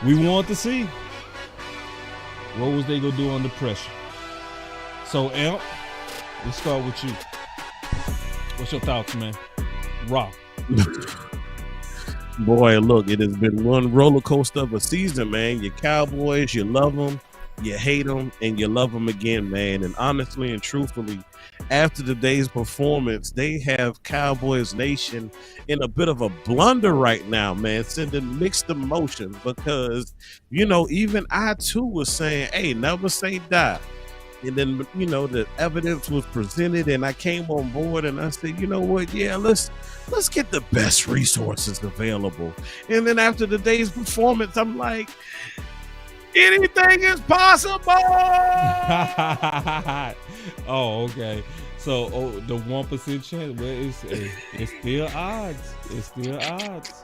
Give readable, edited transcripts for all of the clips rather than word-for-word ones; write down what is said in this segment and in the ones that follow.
We want to see what was they gonna do under pressure. So, A.M.P, let's start with you. What's your thoughts, man? Raw. Boy, look, it has been one roller coaster of a season, man. Your Cowboys, you love them, you hate them, and you love them again, man. And honestly and truthfully, after today's performance, they have Cowboys Nation in a bit of a blunder right now, man, sending mixed emotions because, you know, even I too was saying, hey, never say die. And then, you know, the evidence was presented and I came on board and I said, you know what? Yeah, let's get the best resources available. And then after the day's performance, I'm like, anything is possible. Oh, okay. So the 1% chance, well, it's still odds. It's still odds.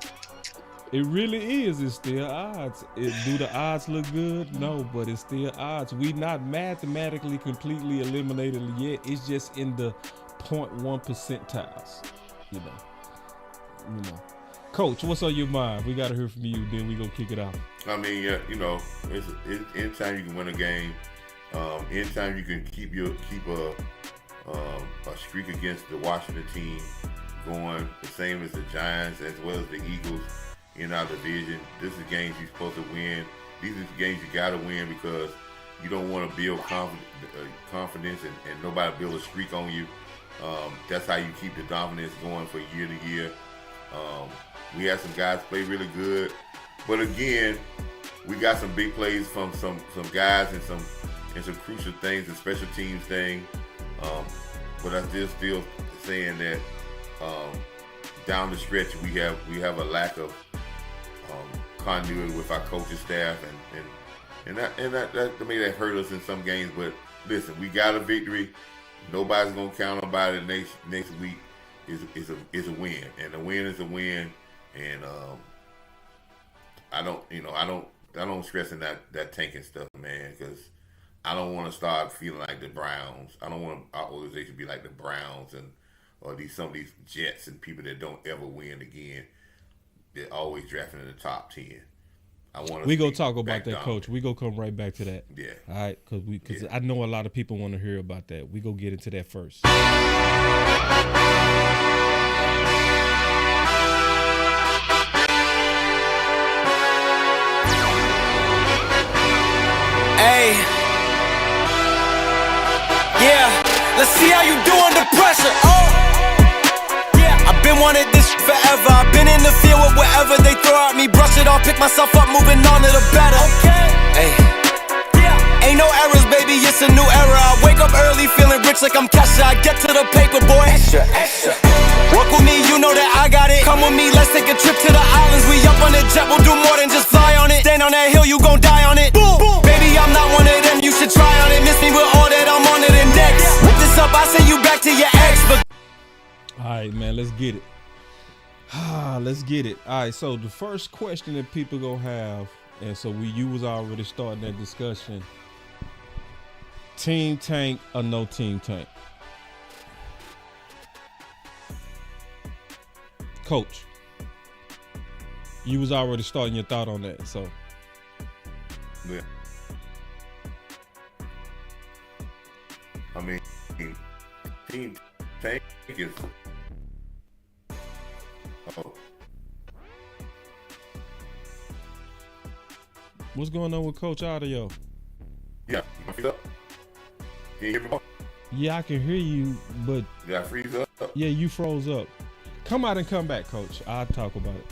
It really is. It's still odds. Do the odds look good? No, but it's still odds. We not mathematically completely eliminated yet. It's just in the 0.1 percentiles. You know. Coach, what's on your mind? We got to hear from you. Then we gonna kick it out. I mean, yeah, you know, it's anytime you can win a game, anytime you can keep a streak against the Washington team going, the same as the Giants as well as the Eagles. In our division, this is games you're supposed to win. These are games you got to win because you don't want to build confidence and nobody build a streak on you. That's how you keep the dominance going for year to year. We had some guys play really good, but again, we got some big plays from some guys and some crucial things, the special teams thing. But I'm still saying that down the stretch we have a lack of continuity with our coaching staff, and that may have hurt us in some games. But listen, we got a victory. Nobody's gonna count about it next week. Is a win, and a win is a win. And I don't stress in that tanking stuff, man, because I don't want to start feeling like the Browns. I don't want our organization to be like the Browns or some of these Jets and people that don't ever win again. They're always drafting in the top 10. We go talk about that, Coach. We go come right back to that. Yeah. All right, because I know a lot of people want to hear about that. We go get into that first. Hey. Yeah. Let's see how you do under pressure. Oh. I've been wanting this forever. I've been in the field with whatever they throw at me. Brush it off, pick myself up, moving on to the better. Okay. Hey. Yeah. Ain't no errors, baby, it's a new era. I wake up early, feeling rich like I'm CashApp. I get to the paper, boy. Extra. Work with me, you know that I got it. Come with me, let's take a trip to the islands. We up on the jet, we'll do more than just fly on it. Stand on that hill, you gon' die on it. Boom. Boom. Baby, I'm not one of them, you should try on it. Miss me with all that, I'm on it and next. Whip this up, I send you back to your ex, but all right, man, let's get it. Let's get it. All right, so the first question that people gonna have, and so you was already starting that discussion. Team tank or no team tank? Coach, you was already starting your thought on that, so. Yeah. I mean, team tank is. Oh. What's going on with Coach Audio? Yeah, freeze up. Can you hear me? Yeah, I can hear you, but Yeah, freeze up. Yeah, you froze up. Come out and come back, Coach. I'll talk about it.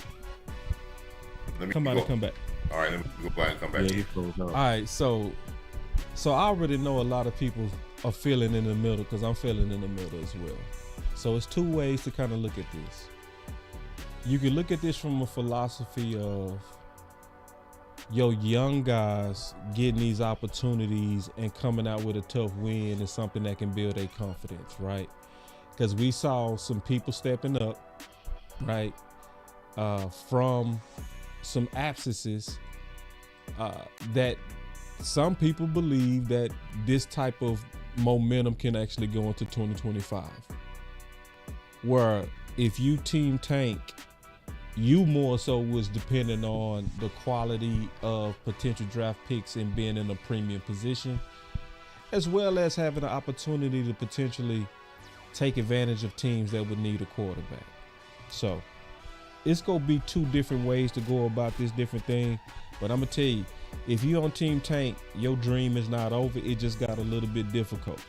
Come out and come back. All right, let me go back and come back. Yeah, you froze up. All right, so I already know a lot of people are feeling in the middle because I'm feeling in the middle as well. So it's two ways to kind of look at this. You can look at this from a philosophy of young guys getting these opportunities and coming out with a tough win is something that can build their confidence, right? Because we saw some people stepping up, right, from some absences that some people believe that this type of momentum can actually go into 2025. Where if you team tank You more so was depending on the quality of potential draft picks and being in a premium position, as well as having an opportunity to potentially take advantage of teams that would need a quarterback. So it's going to be two different ways to go about this different thing. But I'm going to tell you, if you're on Team Tank, your dream is not over. It just got a little bit difficult.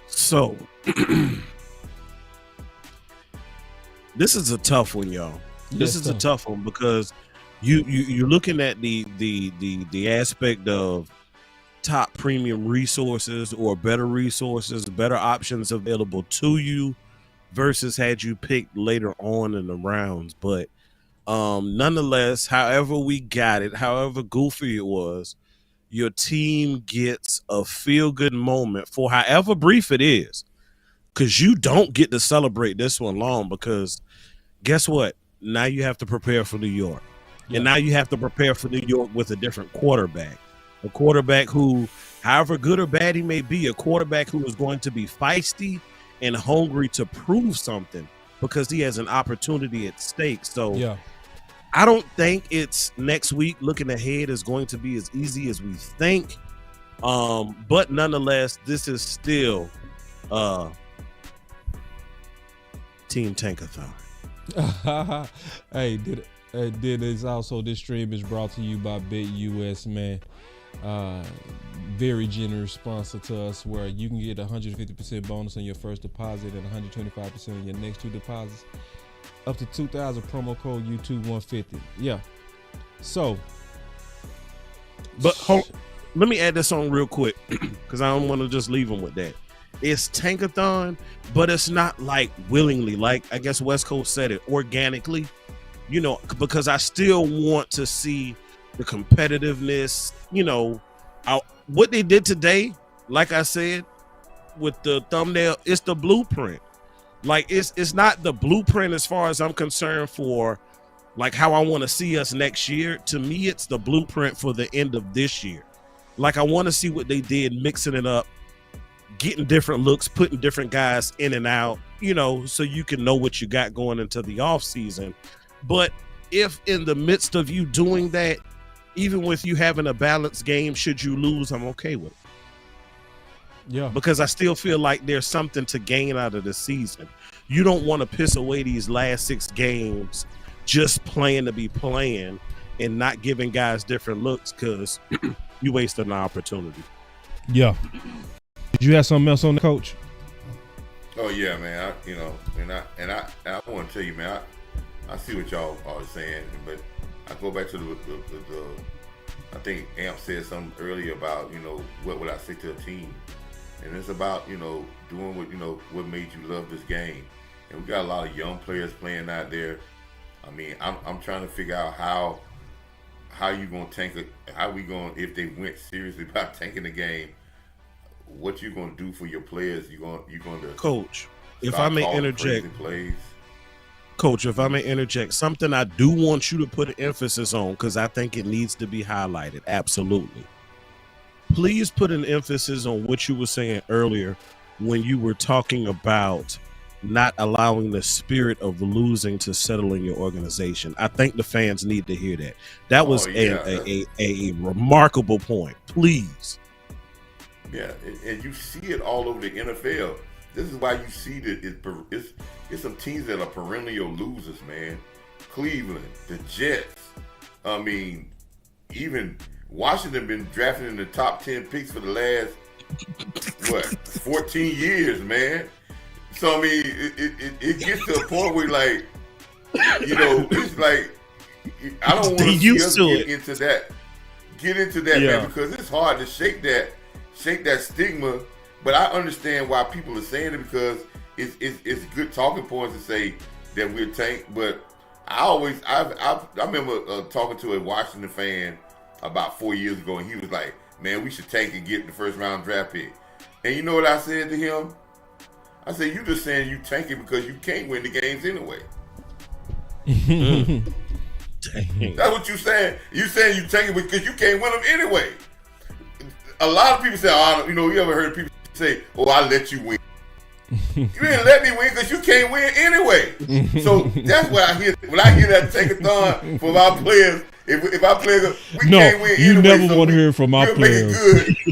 So this is a tough one, y'all. This is a tough one because you're looking at the aspect of top premium resources or better resources, better options available to you versus had you picked later on in the rounds. But nonetheless, however we got it, however goofy it was, your team gets a feel-good moment for however brief it is, because you don't get to celebrate this one long, because guess what? Now you have to prepare for New York. Yeah. And now you have to prepare for New York with a different quarterback. A quarterback who, however good or bad he may be, a quarterback who is going to be feisty and hungry to prove something because he has an opportunity at stake. So yeah. I don't think it's next week looking ahead is going to be as easy as we think. But nonetheless, this is still Team Tankathon. Hey, it's also, this stream is brought to you by BetUS, man. Very generous sponsor to us, where you can get 150% bonus on your first deposit and 125% on your next two deposits. Up to 2,000, promo code YouTube150. Yeah. So, but let me add this on real quick because I don't want to just leave them with that. It's Tankathon, but it's not like willingly, like I guess West Coast said it, organically, you know, because I still want to see the competitiveness, you know, what they did today. Like I said, with the thumbnail, it's the blueprint. Like it's not the blueprint as far as I'm concerned for like how I want to see us next year. To me, it's the blueprint for the end of this year. Like I want to see what they did, mixing it up, getting different looks, putting different guys in and out, you know, so you can know what you got going into the off season. But if in the midst of you doing that, even with you having a balanced game, should you lose, I'm okay with it. Yeah. Because I still feel like there's something to gain out of the season. You don't want to piss away these last 6 games just playing to be playing and not giving guys different looks, because you wasted an opportunity. Yeah. Did you have something else on the coach? Oh yeah, man. I want to tell you, man. I see what y'all are saying, but I go back to the I think A.M.P said something earlier about, you know, what would I say to a team, and it's about, you know, doing what, you know, what made you love this game. And we got a lot of young players playing out there. I mean, I'm trying to figure out how you gonna tank it, how we gonna, if they went seriously about tanking the game, what you gonna do for your players? You gonna Coach, if I may interject, Coach, if I may interject, something I do want you to put an emphasis on, because I think it needs to be highlighted. Absolutely. Please put an emphasis on what you were saying earlier when you were talking about not allowing the spirit of losing to settle in your organization. I think the fans need to hear that. That was a remarkable point. Please. Yeah, and you see it all over the NFL. This is why you see that it's some teams that are perennial losers, man. Cleveland, the Jets. I mean, even Washington been drafting in the top 10 picks for the last 14 years, man. So I mean, it gets to a point where, like, you know, it's like I don't want to see us get into that, man, because it's hard to shake that stigma. But I understand why people are saying it, because it's good talking points to say that we're tanked. But I remember talking to a Washington fan about 4 years ago, and he was like, "Man, we should tank and get the first round draft pick." And you know what I said to him? I said, "You just saying you tanking because you can't win the games anyway." That's what you saying. You saying you tanking because you can't win them anyway. A lot of people say, "Oh, you know, you ever heard people say, 'Oh, I let you win.'" You didn't let me win because you can't win anyway. So that's what I hear when I hear that take-a-thon from our players. If our players, we can't win you anyway. never want to hear from our players.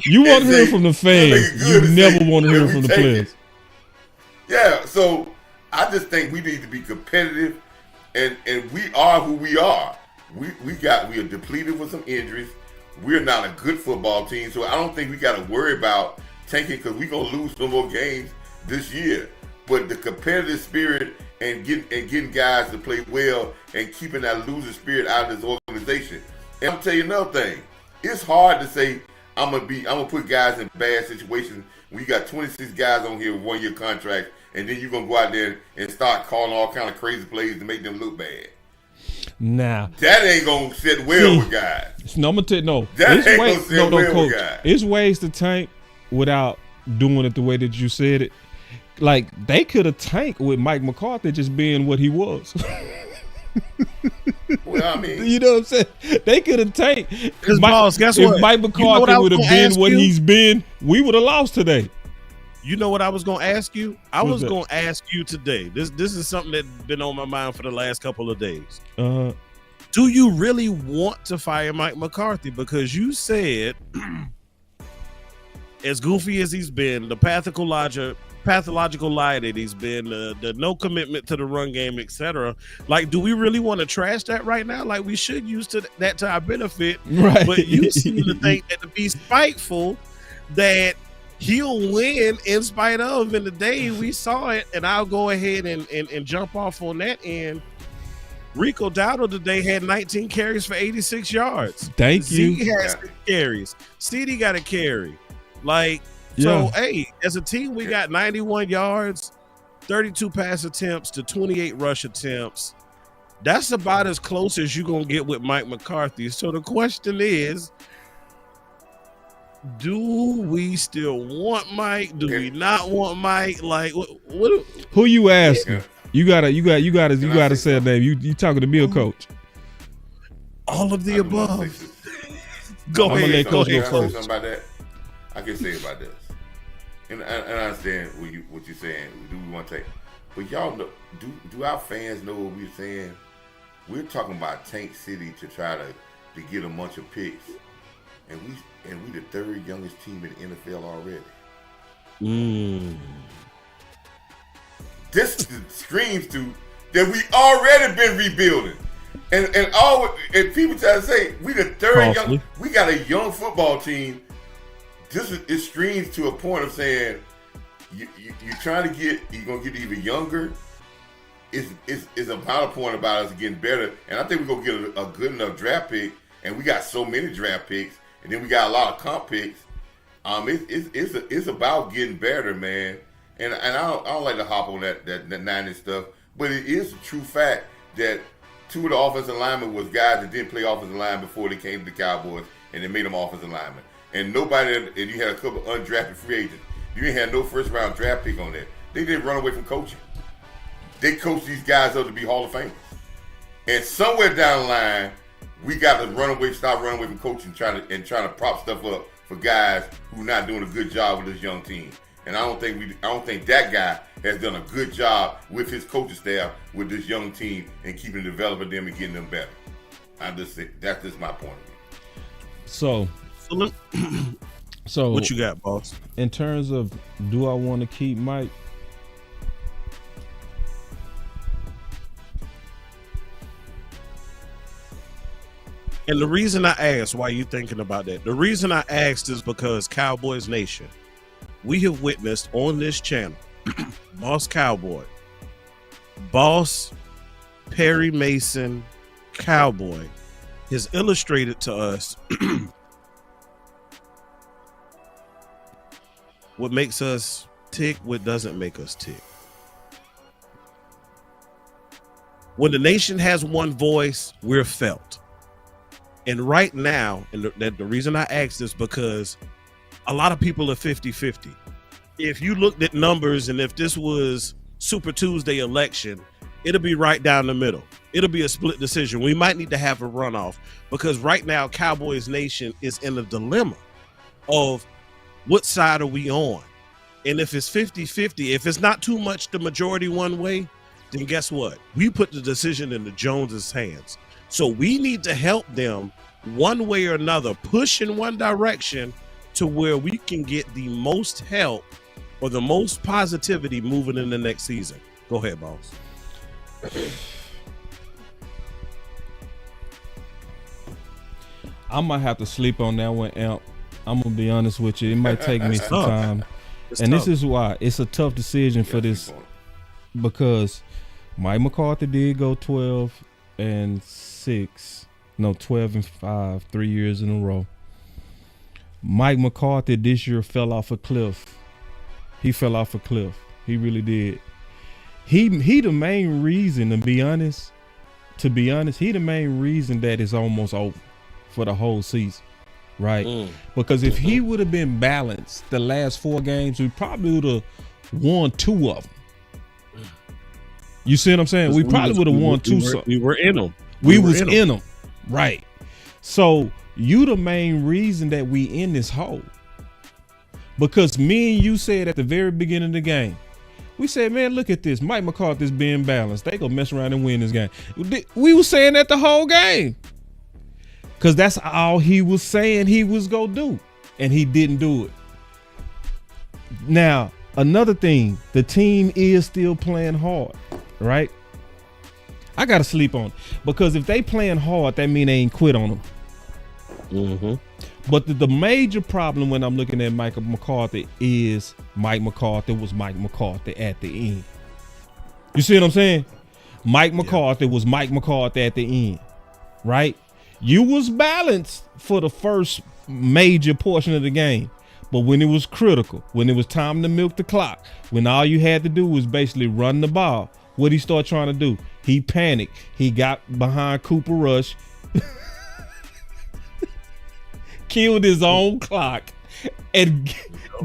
You want to hear from the fans. You never want to hear from the players. Yeah, so I just think we need to be competitive, and we are who we are. We are depleted with some injuries. We're not a good football team, so I don't think we got to worry about tanking because we're gonna lose some more games this year. But the competitive spirit and getting guys to play well and keeping that loser spirit out of this organization. And I'll tell you another thing. It's hard to say I'm gonna put guys in bad situations when you got 26 guys on here with 1-year contracts, and then you're gonna go out there and start calling all kind of crazy plays to make them look bad. Now that ain't gonna sit well with guys. No, I'm gonna tell you, no. That ain't gonna sit well Coach, with guys. It's ways to tank without doing it the way that you said it. Like, they could have tanked with Mike McCarthy just being what he was. Well, I mean, you know what I'm saying? They could have tanked. Because, boss, guess what? If Mike McCarthy would have been what he's been, we would have lost today. You know what I was going to ask you? I was going to ask you today. This is something that's been on my mind for the last couple of days. Do you really want to fire Mike McCarthy? Because you said, as goofy as he's been, the pathological lie that he's been, the no commitment to the run game, etc. Like, do we really want to trash that right now? Like, we should use that to our benefit. Right. But you seem to think that to be spiteful, that he'll win in spite of. In the day we saw it, and I'll go ahead and jump off on that end. Rico Dowdle today had 19 carries for 86 yards. Thank you. Zeke had 6 carries. CD got a carry. Like, so, hey, as a team, we got 91 yards, 32 pass attempts to 28 rush attempts. That's about as close as you're going to get with Mike McCarthy. So the question is, do we still want Mike? Do we not want Mike? Like, what who you asking? You gotta say a name. You talking to me or Coach? All of the above. Go ahead. Let Coach go first. About that, I can say about this, and I understand what you're saying. Do we want to take? But y'all know, do our fans know what we're saying? We're talking about Tank City to try to get a bunch of picks, and we the 3rd youngest team in the NFL already. This screams to that we already been rebuilding, and people try to say we the 3rd young. We got a young football team. It screams to a point of saying you're trying to you're gonna get even younger. It's about a point about us getting better, and I think we're gonna get a good enough draft pick. And we got so many draft picks, and then we got a lot of comp picks. It's about getting better, man. And I don't like to hop on that 90 stuff, but it is a true fact that 2 of the offensive linemen was guys that didn't play offensive line before they came to the Cowboys, and they made them offensive linemen. And you had a couple undrafted free agents. You didn't have no first-round draft pick on that. They didn't run away from coaching. They coached these guys up to be Hall of Famers. And somewhere down the line, we got to stop running away from coaching, trying to prop stuff up for guys who are not doing a good job with this young team. And I don't think that guy has done a good job with his coaching staff with this young team and keeping developing them and getting them better. That's just my point of view. So what you got, boss? In terms of, do I want to keep Mike? And the reason I asked, why you thinking about that? The reason I asked is because Cowboys Nation, we have witnessed on this channel, Boss Cowboy, Boss Perry Mason Cowboy has illustrated to us what makes us tick, what doesn't make us tick. When the nation has one voice, we're felt. And right now, and the reason I asked is because a lot of people are 50-50. If you looked at numbers and if this was Super Tuesday election, it'll be right down the middle. It'll be a split decision. We might need to have a runoff because right now Cowboys Nation is in a dilemma of what side are we on? And if it's 50-50, if it's not too much the majority one way, then guess what? We put the decision in the Joneses' hands. So we need to help them one way or another, push in one direction to where we can get the most help or the most positivity moving in the next season. Go ahead, boss. I might have to sleep on that one, A.M.P. I'm gonna be honest with you. It might take me some time. And this is why it's a tough decision for this, because Mike McCarthy did go 12-5, 3 years in a row. Mike McCarthy this year fell off a cliff. He fell off a cliff. He really did. He the main reason, to be honest, he the main reason that it's almost over for the whole season. Right? Because if he would have been balanced the last 4 games, we probably would have won 2 of them. You see what I'm saying? We probably would have won 2. We were in them. We was in them. Right. So you the main reason that we in this hole. Because me and you said at the very beginning of the game, we said, man, look at this. Mike McCarthy's being balanced. They gonna mess around and win this game. We were saying that the whole game. Because that's all he was saying he was going to do. And he didn't do it. Now, another thing, the team is still playing hard, right? I got to sleep on it. Because if they playing hard, that mean they ain't quit on them. Mm-hmm. But the major problem when I'm looking at Mike McCarthy is Mike McCarthy was Mike McCarthy at the end. You see what I'm saying? Mike McCarthy was Mike McCarthy at the end, right? You was balanced for the first major portion of the game. But when it was critical, when it was time to milk the clock, when all you had to do was basically run the ball, what he started trying to do? He panicked. He got behind Cooper Rush, killed his own clock, and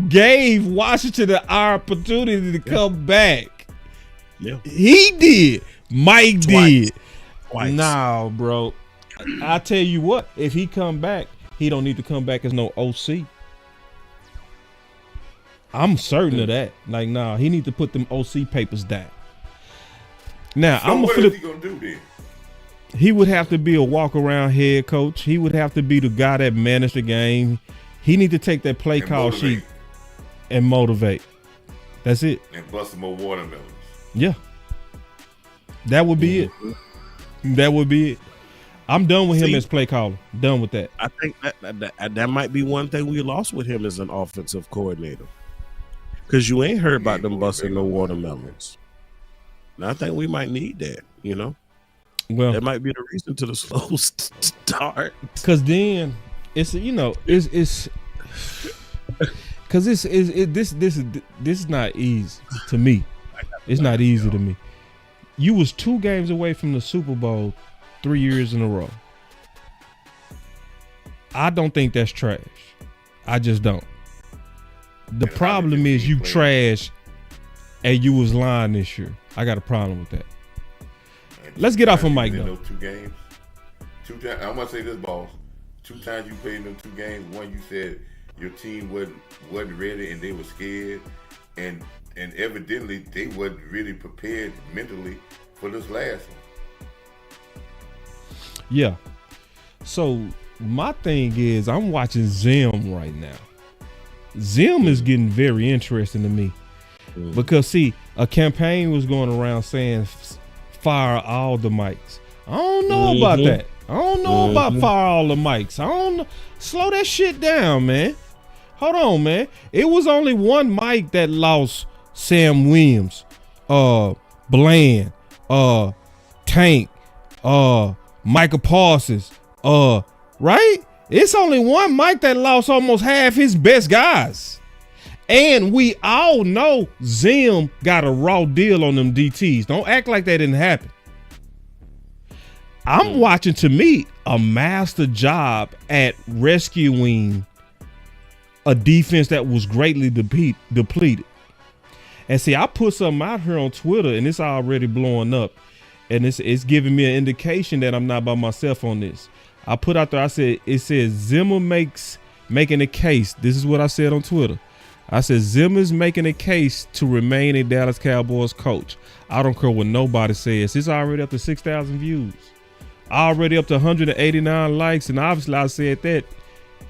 gave Washington the opportunity to come back. Yeah. He did. Mike did. Twice. Nah, bro. I tell you what, if he come back, he don't need to come back as no OC. I'm certain of that. Like, nah, he need to put them OC papers down. Now, So what is he gonna do then? He would have to be a walk-around head coach. He would have to be the guy that managed the game. He need to take that play call sheet and motivate. That's it. And bust some more watermelons. Yeah. That would be it. That would be it. I'm done with him as play caller. Done with that. I think that might be one thing we lost with him as an offensive coordinator. Because you ain't heard about them busting no watermelons. And I think we might need that, you know? Well, that might be the reason to the slow start. Because then it's, you know, it's because this is not easy to me. It's not easy to me. You was 2 games away from the Super Bowl 3 years in a row. I don't think that's trash. I just don't. The problem is you trash and you was lying this year. I got a problem with that. Let's get off of Mike though. 2 games. 2 times. I'm gonna say this, boss. 2 times you played in them 2 games. One, you said your team wasn't ready and they were scared, and evidently they wasn't really prepared mentally for this last one. Yeah. So my thing is, I'm watching Zim right now. Zim is getting very interesting to me because see, a campaign was going around saying fire all the mics. I don't know about that. I don't know about fire all the mics. I don't know. Slow that shit down, man. Hold on, man. It was only one mic that lost Sam Williams, Bland, Tank, Michael Parsons, right? It's only one mic that lost almost half his best guys. And we all know Zim got a raw deal on them DTs. Don't act like that didn't happen. I'm watching, to me, a master job at rescuing a defense that was greatly depleted. And see, I put something out here on Twitter, and it's already blowing up. And it's giving me an indication that I'm not by myself on this. I put out there, it says Zimmer making a case. This is what I said on Twitter. I said Zimmer's making a case to remain a Dallas Cowboys coach. I don't care what nobody says. It's already up to 6,000 views. Already up to 189 likes, and obviously I said that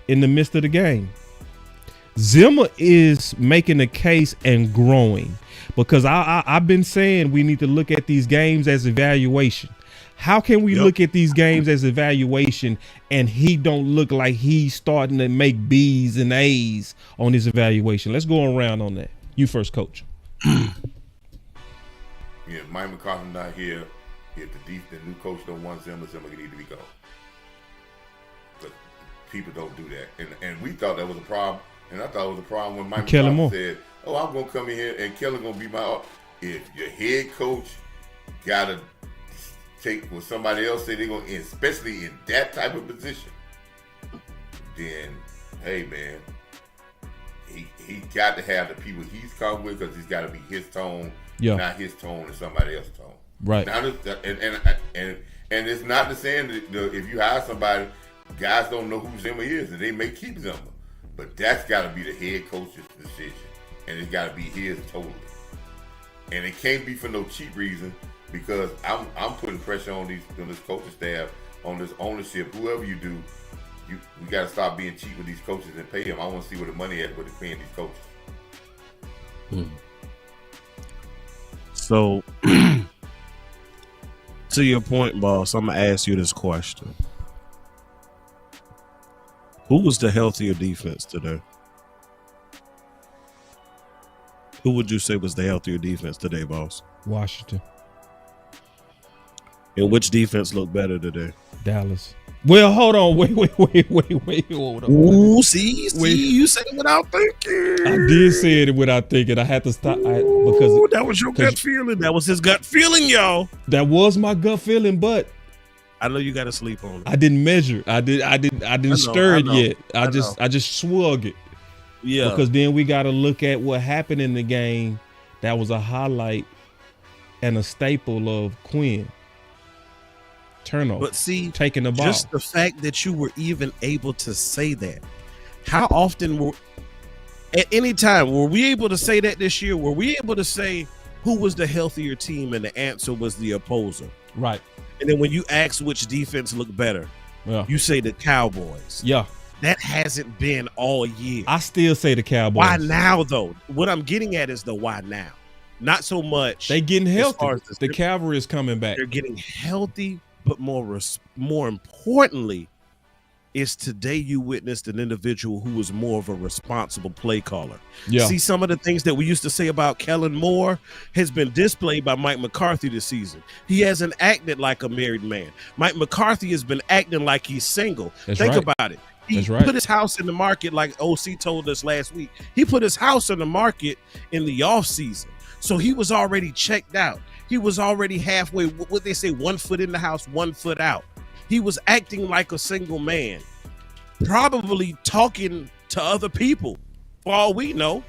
in the midst of the game. Zimmer is making a case and growing, because I've been saying we need to look at these games as evaluation. How can we look at these games as evaluation and he don't look like he's starting to make B's and A's on his evaluation? Let's go around on that. You first, Coach. Yeah, Mike McCarthy not here. If the new coach don't want Zimmer need to be gone. But people don't do that. And we thought that was a problem. And I thought it was a problem when Mike McCarthy said, oh, I'm going to come in here and Kellen's going to be my... If your head coach got to take what somebody else say they're going to, especially in that type of position, then, hey, man, he got to have the people he's come with, because he's got to be his tone, not his tone and somebody else's tone. Right. Now, and it's not the saying that if you hire somebody, guys don't know who Zimmer is, and they may keep Zimmer. But that's got to be the head coach's decision, and it's got to be his totally. And it can't be for no cheap reason, because I'm putting pressure on this coaching staff, on this ownership, whoever you do, we got to stop being cheap with these coaches and pay them. I want to see where the money at, where they're paying these coaches. So, to your point, boss, I'm gonna ask you this question. Who was the healthier defense today? Who would you say was the healthier defense today, boss? Washington. And which defense looked better today? Dallas. Well, hold on. Wait. Hold on. Ooh, see, you said it without thinking. I did say it without thinking. I had to stop because that was your gut feeling. That was his gut feeling, y'all. That was my gut feeling, but I know you got to sleep on it. I didn't measure. I didn't stir it yet. I just swug it. Yeah. Because then we got to look at what happened in the game. That was a highlight and a staple of Quinn. Turnover. But see, taking the ball. Just the fact that you were even able to say that. How often at any time were we able to say that this year? Were we able to say who was the healthier team, and the answer was the opposer? Right. And then when you ask which defense looked better, you say the Cowboys. Yeah. That hasn't been all year. I still say the Cowboys. Why now, though? What I'm getting at is the why now. Not so much. They getting healthy. The cavalry is coming back. They're getting healthy, but more importantly, is today you witnessed an individual who was more of a responsible play caller. Yeah. See, some of the things that we used to say about Kellen Moore has been displayed by Mike McCarthy this season. He hasn't acted like a married man. Mike McCarthy has been acting like he's single. Think about it. He put his house in the market, like OC told us last week. He put his house in the market in the off season. So he was already checked out. He was already halfway, what they say, 1 foot in the house, 1 foot out. He was acting like a single man, probably talking to other people, for all we know.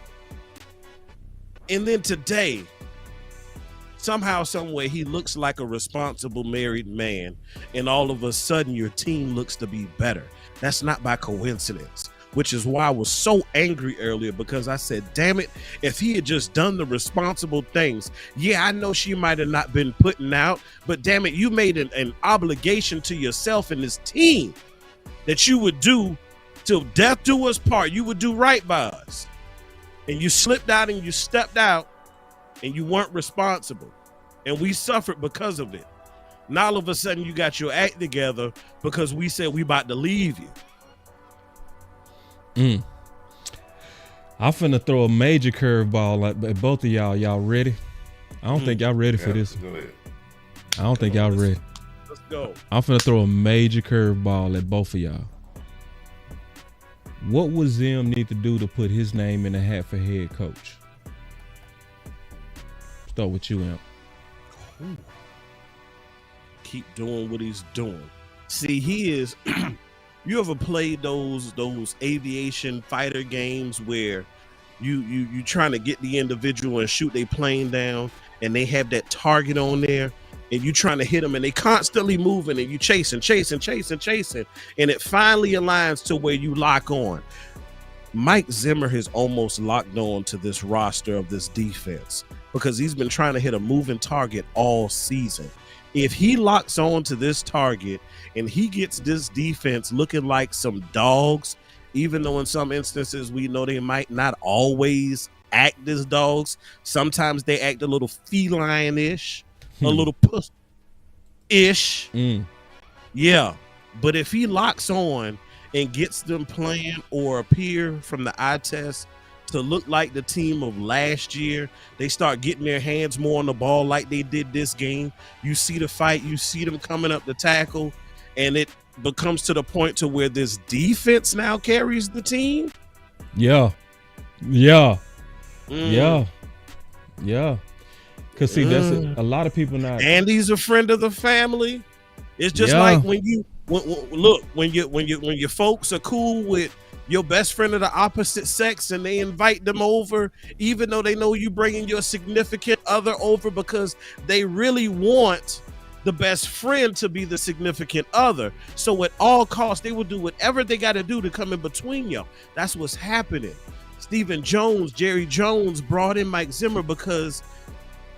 And then today, somehow, someway, he looks like a responsible married man, and all of a sudden your team looks to be better. That's not by coincidence, which is why I was so angry earlier, because I said, damn it, if he had just done the responsible things. Yeah, I know she might have not been putting out, but damn it, you made an obligation to yourself and this team that you would do till death do us part. You would do right by us. And you slipped out and you stepped out and you weren't responsible. And we suffered because of it. Now all of a sudden you got your act together because we said we about to leave you. I'm finna throw a major curveball at both of y'all. Y'all ready? I don't think y'all ready for this. Go ahead. I don't think y'all ready. Let's go. I'm finna throw a major curveball at both of y'all. What would Zim need to do to put his name in the hat for head coach? Start with you, A.M.P. Keep doing what he's doing. See, he is. You ever played those aviation fighter games where you trying to get the individual and shoot their plane down, and they have that target on there, and you trying to hit them, and they constantly moving, and you chasing, and it finally aligns to where you lock on. Mike Zimmer has almost locked on to this roster of this defense because he's been trying to hit a moving target all season. If he locks on to this target and he gets this defense looking like some dogs, even though in some instances we know they might not always act as dogs, sometimes they act a little feline-ish, a little puss-ish. Yeah, but if he locks on and gets them playing or appear from the eye test to look like the team of last year, they start getting their hands more on the ball like they did this game. You see the fight, you see them coming up the tackle, and it becomes to the point to where this defense now carries the team. Yeah. Cause see, that's a lot of people not. Andy's a friend of the family. It's just like when your folks are cool with your best friend of the opposite sex and they invite them over, even though they know you bringing your significant other over because they really want the best friend to be the significant other. So at all costs, they will do whatever they got to do to come in between y'all. That's what's happening. Jerry Jones brought in Mike Zimmer because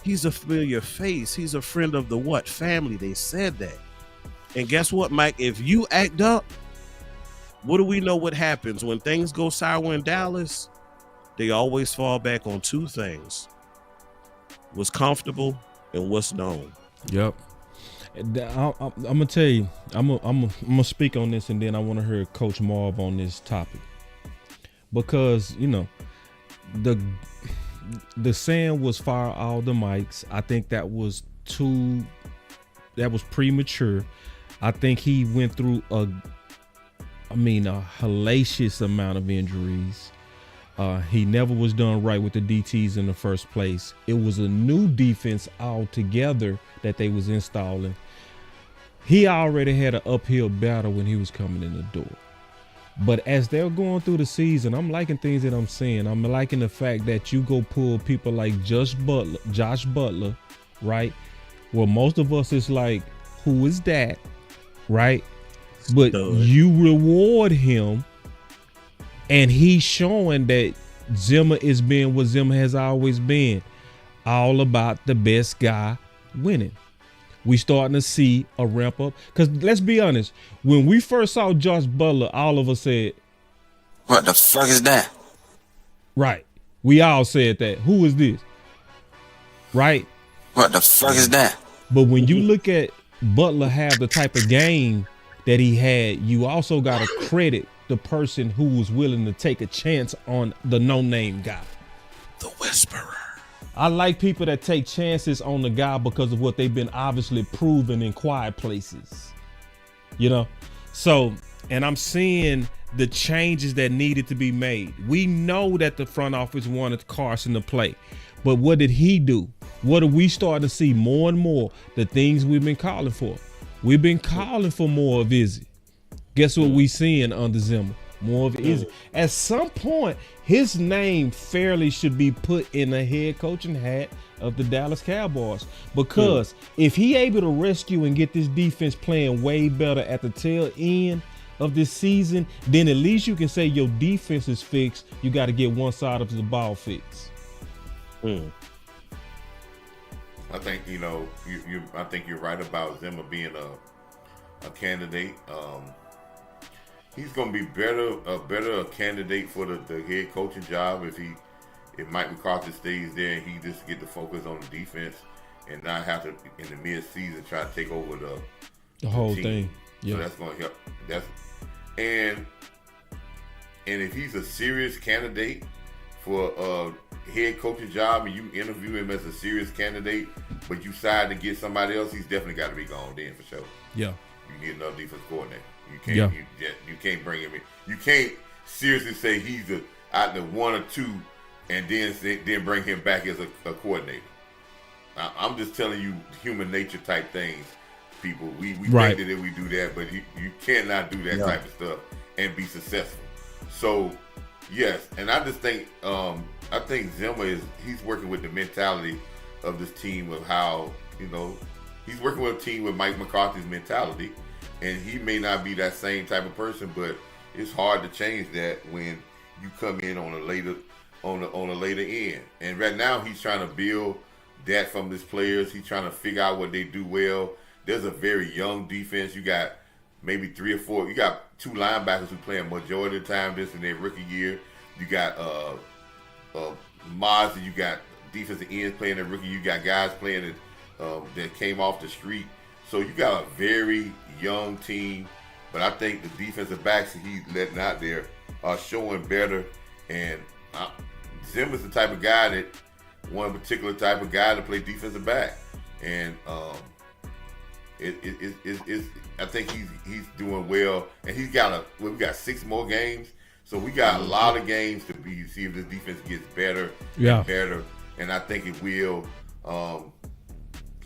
he's a familiar face. He's a friend of the what? Family. They said that. And guess what, Mike? If you act up, what do we know what happens? When things go sour in Dallas, they always fall back on two things. What's comfortable and what's known. Yep. I'm going to tell you, I'm going to speak on this, and then I want to hear Coach Marv on this topic. Because, you know, the saying was fire all the mics. I think that was premature. I think he went through a hellacious amount of injuries. He never was done right with the DTs in the first place. It was a new defense altogether that they was installing. He already had an uphill battle when he was coming in the door. But as they're going through the season, I'm liking things that I'm seeing. I'm liking the fact that you go pull people like Josh Butler, right? Well, most of us is like, who is that? Right? But you reward him, and he's showing that Zimmer is being what Zimmer has always been, all about the best guy winning. We starting to see a ramp up. Because let's be honest, when we first saw Josh Butler, all of us said, "What the fuck is that?" Right. We all said that. Who is this? Right? What the fuck is that? But when you look at Butler have the type of game that he had, you also got to credit the person who was willing to take a chance on the no-name guy. The Whisperer. I like people that take chances on the guy because of what they've been obviously proven in quiet places. You know? So, and I'm seeing the changes that needed to be made. We know that the front office wanted Carson to play. But what did he do? What are we starting to see more and more? The things we've been calling for. We've been calling for more of Izzy. Guess what we seeing under Zimmer? More of Izzy. At some point, his name fairly should be put in the head coaching hat of the Dallas Cowboys. Because if he able to rescue and get this defense playing way better at the tail end of this season, then at least you can say your defense is fixed. You got to get one side of the ball fixed. I think I think you're right about Zimmer being a candidate. He's going to be a better candidate for the head coaching job if Mike McCarthy stays there and he just get to focus on the defense and not have to in the mid-season try to take over the whole team. Thing. Yeah. So that's going to help. And if he's a serious candidate for a head coaching job and you interview him as a serious candidate, but you decide to get somebody else, he's definitely got to be gone then for sure. Yeah. You need another defense coordinator. You can't. You can't bring him in. You can't seriously say he's either one or two, and then bring him back as a coordinator. I'm just telling you human nature type things, people. We right. think that we do that, but you cannot do that type of stuff and be successful. So yes, and I just think I think Zimmer he's working with the mentality of this team of how he's working with a team with Mike McCarthy's mentality. And he may not be that same type of person, but it's hard to change that when you come in on a later end. And right now he's trying to build that from his players. He's trying to figure out what they do well. There's a very young defense. You got maybe 3 or 4. You got 2 linebackers who play a majority of the time this in their rookie year. You got Marv, and you got defensive ends playing their rookie. You got guys playing that came off the street. So you got a very young team. But I think the defensive backs that he's letting out there are showing better. And Zimmer's the type of guy that one particular type of guy to play defensive back. And I think he's doing well. And we got 6 more games. So we got a lot of games to see if this defense gets better and better. And I think it will.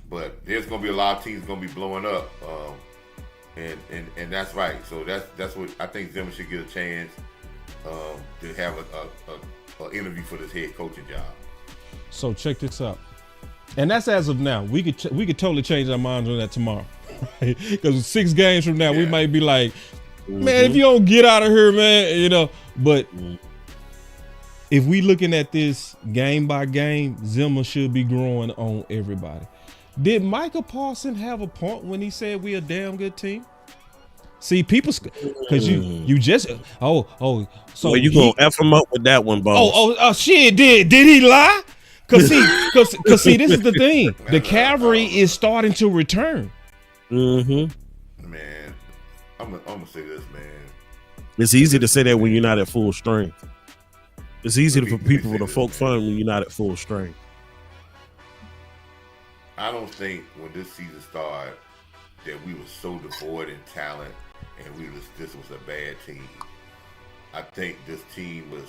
But there's going to be a lot of teams going to be blowing up. And that's right. So that's what I think Zimmer should get a chance to have an interview for this head coaching job. So check this out. And that's as of now. We could totally change our minds on that tomorrow. Because 6 games from now, we might be like, man, if you don't get out of here, man, But if we looking at this game by game, Zimmer should be growing on everybody. Did Micah Parsons have a point when he said we a damn good team? See, people, because you just so you gonna F him up with that one, boss? Oh shit! Did he lie? Cause see, this is the thing. The cavalry is starting to return. Man, I'm gonna say this, man. It's easy to say that when you're not at full strength. It's easy for people to poke fun when you're not at full strength. I don't think when this season started that we were so devoid in talent and this was a bad team. I think this team was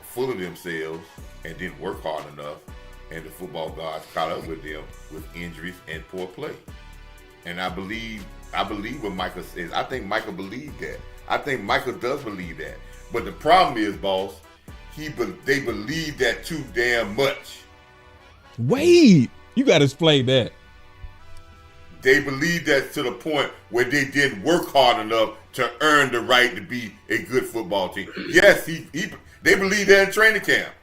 full of themselves and didn't work hard enough, and the football gods caught up with them with injuries and poor play. And I believe what Micah says. I think Micah believed that. I think Micah does believe that. But the problem is, boss, they believe that too damn much. Wait, you got to explain that. They believe that to the point where they didn't work hard enough to earn the right to be a good football team. Yes, they believed that in training camp.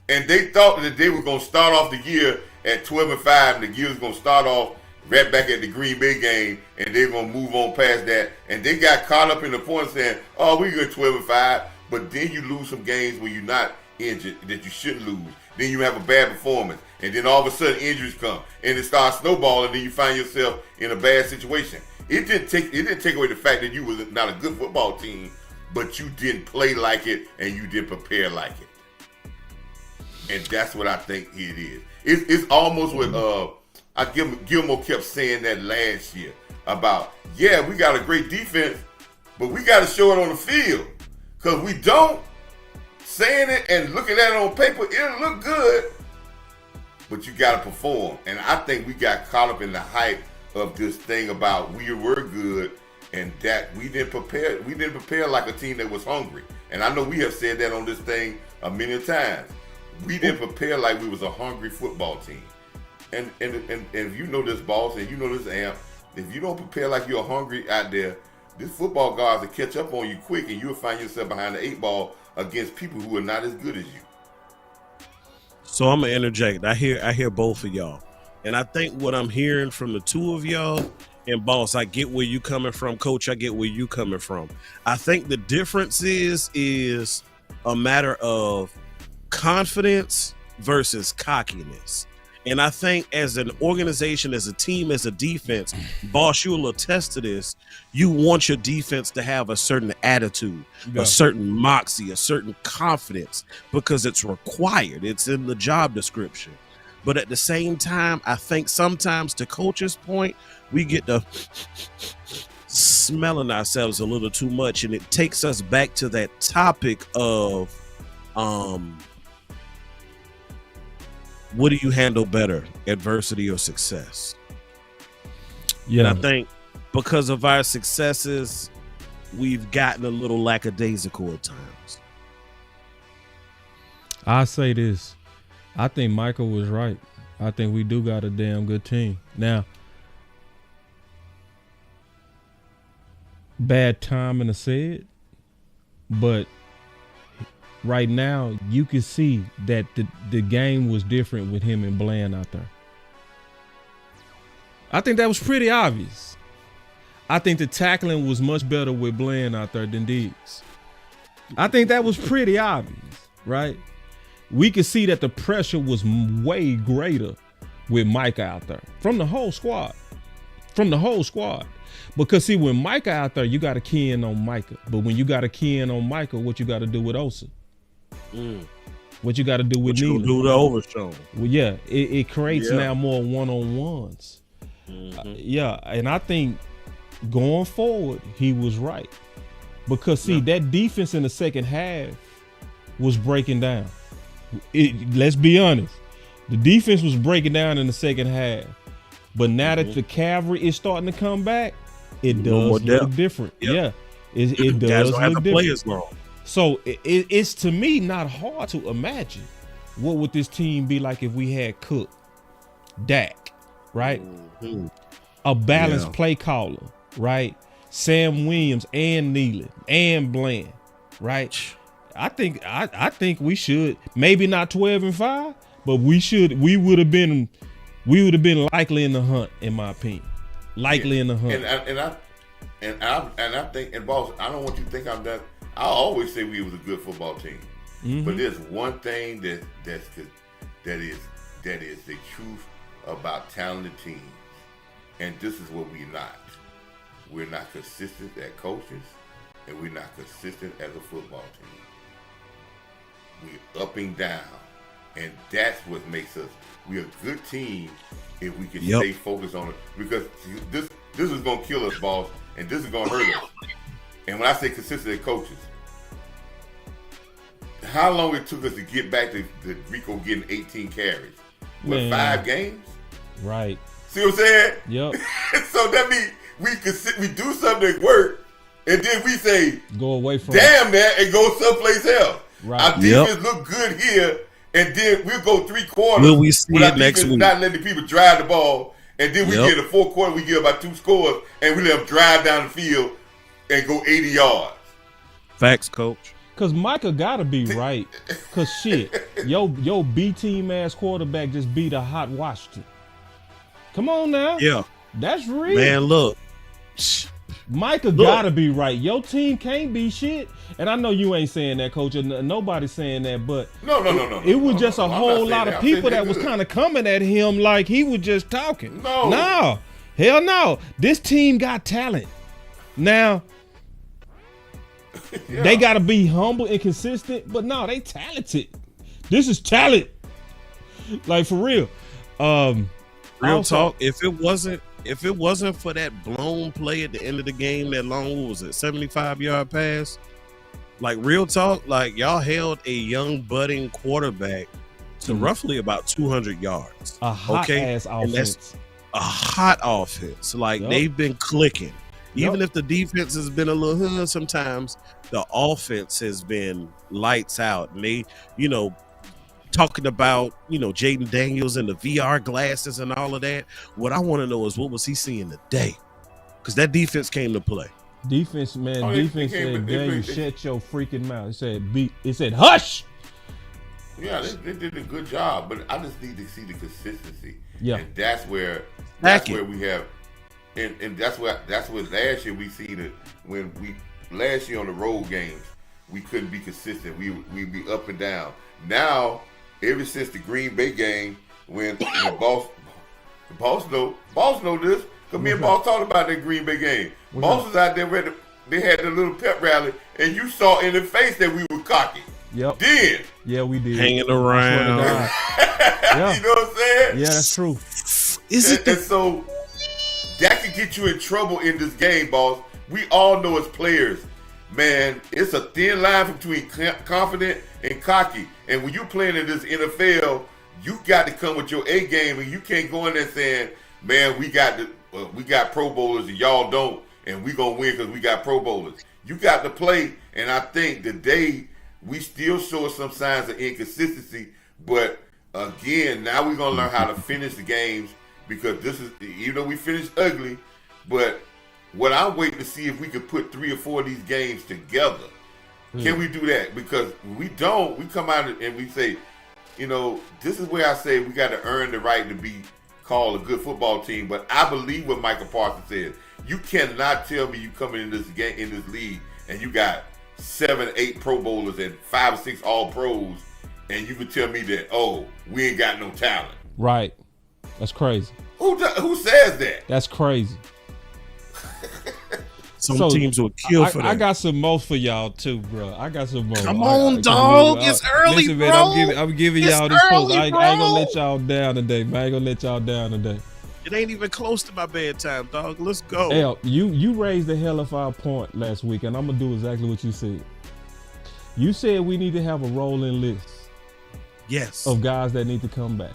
And they thought that they were going to start off the year at 12-5, and the year was going to start off right back at the Green Bay game, and they're going to move on past that. And they got caught up in the point saying, oh, we're good 12-5, but then you lose some games where you're not injured that you shouldn't lose. Then you have a bad performance, and then all of a sudden injuries come, and it starts snowballing, and then you find yourself in a bad situation. It didn't take away the fact that you was not a good football team, but you didn't play like it, and you didn't prepare like it. And that's what I think it is. It's almost what Gilmore kept saying that last year about, we got a great defense, but we got to show it on the field, because we don't. Saying it and looking at it on paper, it'll look good, but you got to perform. And I think we got caught up in the hype of this thing about we were good and that we didn't prepare. We didn't prepare like a team that was hungry. And I know we have said that on this thing a million times. We didn't prepare like we was a hungry football team. And if you know this, boss, and you know this, A.M., if you don't prepare like you're hungry out there, this football guards will catch up on you quick, and you'll find yourself behind the 8 ball against people who are not as good as you. So I'm gonna interject. I hear both of y'all, and I think what I'm hearing from the two of y'all, and boss, I get where you coming from, coach. I get where you coming from. I think the difference is a matter of confidence versus cockiness. And I think as an organization, as a team, as a defense, boss, you'll attest to this. You want your defense to have a certain attitude, a certain moxie, a certain confidence, because it's required. It's in the job description. But at the same time, I think sometimes, to coach's point, we get to smelling ourselves a little too much, and it takes us back to that topic of what do you handle better, adversity or success? And I think because of our successes, we've gotten a little lackadaisical at times. I say this. I think Michael was right. I think we do got a damn good team. Now, bad timing to say it, But right now, you can see that the game was different with him and Bland out there. I think that was pretty obvious. I think the tackling was much better with Bland out there than Diggs. I think that was pretty obvious, right? We could see that the pressure was way greater with Micah out there from the whole squad. Because see, when Micah out there, you got to key in on Micah. But when you got to key in on Micah, what you got to do with Osa? What you got to do with Neely? Do the overshow. Well, yeah, it creates now more one-on-ones. Yeah, and I think going forward, he was right. Because, see, that defense in the second half was breaking down. Let's be honest. The defense was breaking down in the second half. But now that the cavalry is starting to come back, it does look different. Yep. Yeah, it does Guys don't look have to different. play as long. So it's, to me, not hard to imagine what would this team be like if we had Cook, Dak, right? A balanced play caller, right? Sam Williams and Neely and Bland, right? I think we should, maybe not 12-5, but we would have been likely in the hunt, in my opinion. Likely in the hunt. And I think, and boss, I don't want you to think I'm done. I always say we was a good football team. But there's one thing that is the truth about talented teams. And this is what we're not. We're not consistent as coaches, and we're not consistent as a football team. We're up and down. And that's what makes us, we're a good team if we can stay focused on it. Because this is going to kill us, boss, and this is going to hurt us. And when I say consistent as coaches, how long it took us to get back to Rico getting 18 carries? What, 5 games? Right. See what I'm saying? Yep. So that means we do something that work, and then we say, go away from damn that, and go someplace else. Right. Our defense look good here, and then we'll go 3 quarters. Will we see it next week? Not letting people drive the ball, and then we get a 4th quarter, we get about 2 scores, and we let them drive down the field and go 80 yards. Facts, coach. Cause Micah gotta be right. Cause shit, yo B team ass quarterback just beat a hot Washington. Come on now. Yeah. That's real. Man, look. Micah gotta be right. Your team can't be shit. And I know you ain't saying that, coach. And nobody's saying that, but No. It was just a whole lot of people that was kind of coming at him like he was just talking. No. Hell no. This team got talent. Now, they got to be humble and consistent, but no, they talented. This is talent. Like, for real. Real talk, if it wasn't for that blown play at the end of the game, that long, what was it, 75-yard pass? Like, real talk, like, y'all held a young budding quarterback to roughly about 200 yards. A hot-ass offense. That's a hot offense. Like, they've been clicking. Even if the defense has been a little sometimes, the offense has been lights out. And they, talking about, Jaden Daniels and the VR glasses and all of that. What I want to know is, what was he seeing today? Because that defense came to play. Defense, man. Defense said, Daniel, shut your freaking mouth. It said, hush. Yeah, they did a good job, but I just need to see the consistency. Yeah. And that's where we have, and that's what last year we seen it when last year on the road games, we couldn't be consistent. We'd be up and down. Now, ever since the Green Bay game, when Boss know this, because me and Boss talked about that Green Bay game. Boss was out there they had the little pep rally, and you saw in the face that we were cocky. Yep. Then. Yeah, we did. Hanging around. Yeah. You know what I'm saying? Yeah, that's true. And so that could get you in trouble in this game, boss. We all know as players, man, it's a thin line between confident and cocky. And when you're playing in this NFL, you got to come with your A game, and you can't go in there saying, man, we got Pro Bowlers and y'all don't, and we gonna win because we got Pro Bowlers. You got to play, and I think today we still show some signs of inconsistency, but again, now we're gonna learn how to finish the games, because this is, even though we finished ugly, but what I'm waiting to see if we could put 3 or 4 of these games together Can we do that? Because we don't. We come out and we say, this is where I say we got to earn the right to be called a good football team. But I believe what Michael Parsons said. You cannot tell me you come in this game, in this league, and you got 7, 8 Pro Bowlers and 5 or 6 All Pros, and you can tell me that, we ain't got no talent. Right. That's crazy. Who says that? That's crazy. Some teams will kill for that. I got some more for y'all too, bro. I got some more. Come on, dog. It's early, listen, bro. Man, I'm giving y'all this post. I ain't gonna let y'all down today, It ain't even close to my bedtime, dog. Let's go. Hell, you raised the hell of our point last week, and I'm gonna do exactly what you said. You said we need to have a rolling list. Yes. Of guys that need to come back.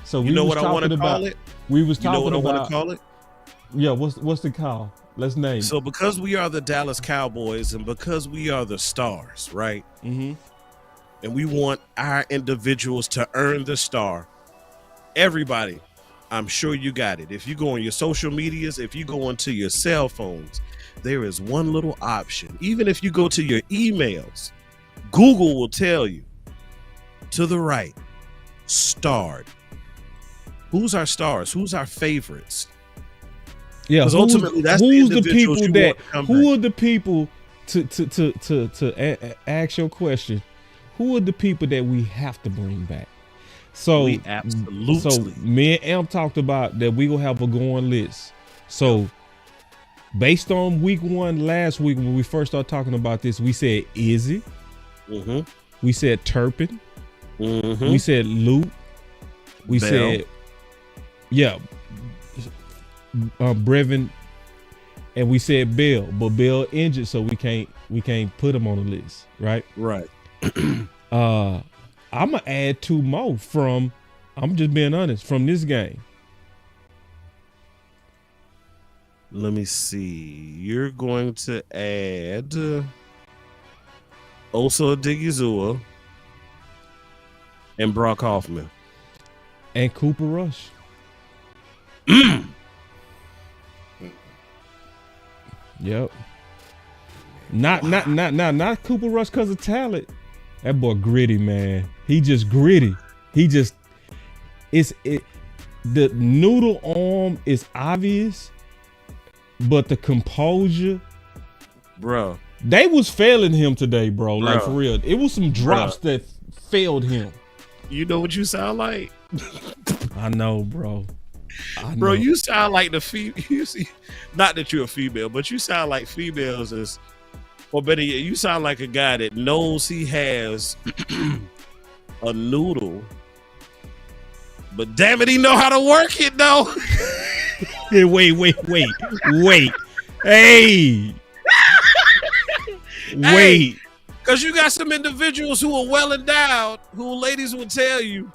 So you know what I want to call it? We was talking about. You know what I want to call it? Yeah. What's the call? Let's name. So because we are the Dallas Cowboys and because we are the stars, right? Mm-hmm. And we want our individuals to earn the star. Everybody, I'm sure you got it. If you go on your social medias, if you go onto your cell phones, there is one little option. Even if you go to your emails, Google will tell you to the right, starred. Who's our stars? Who's our favorites? Yeah, ultimately, that's who's the people that who are the people to ask your question? Who are the people that we have to bring back? So we absolutely. So me and A.M. talked about that we gonna have a going list. So based on week 1 last week when we first started talking about this, we said Izzy, we said Turpin, we said Luke, we Bell. said Brevin, and we said Bill, but Bill injured, so we can't put him on the list, right? Right. I'm gonna add 2 more from. I'm just being honest from this game. Let me see. You're going to add Osa Odigizua and Brock Hoffman and Cooper Rush. Yep. Not Cooper Rush because of talent. That boy gritty, man. He just gritty. The noodle arm is obvious, but the composure, bro. They was failing him today, bro. Like for real. It was some drops that failed him. You know what you sound like? I know, bro. Bro, you sound like the female. Not that you're a female, but you sound like females is, or better yet, you sound like a guy that knows he has a noodle, but damn it, he know how to work it though. Hey, wait. Hey. Wait. Because you got some individuals who are well endowed, who ladies will tell you,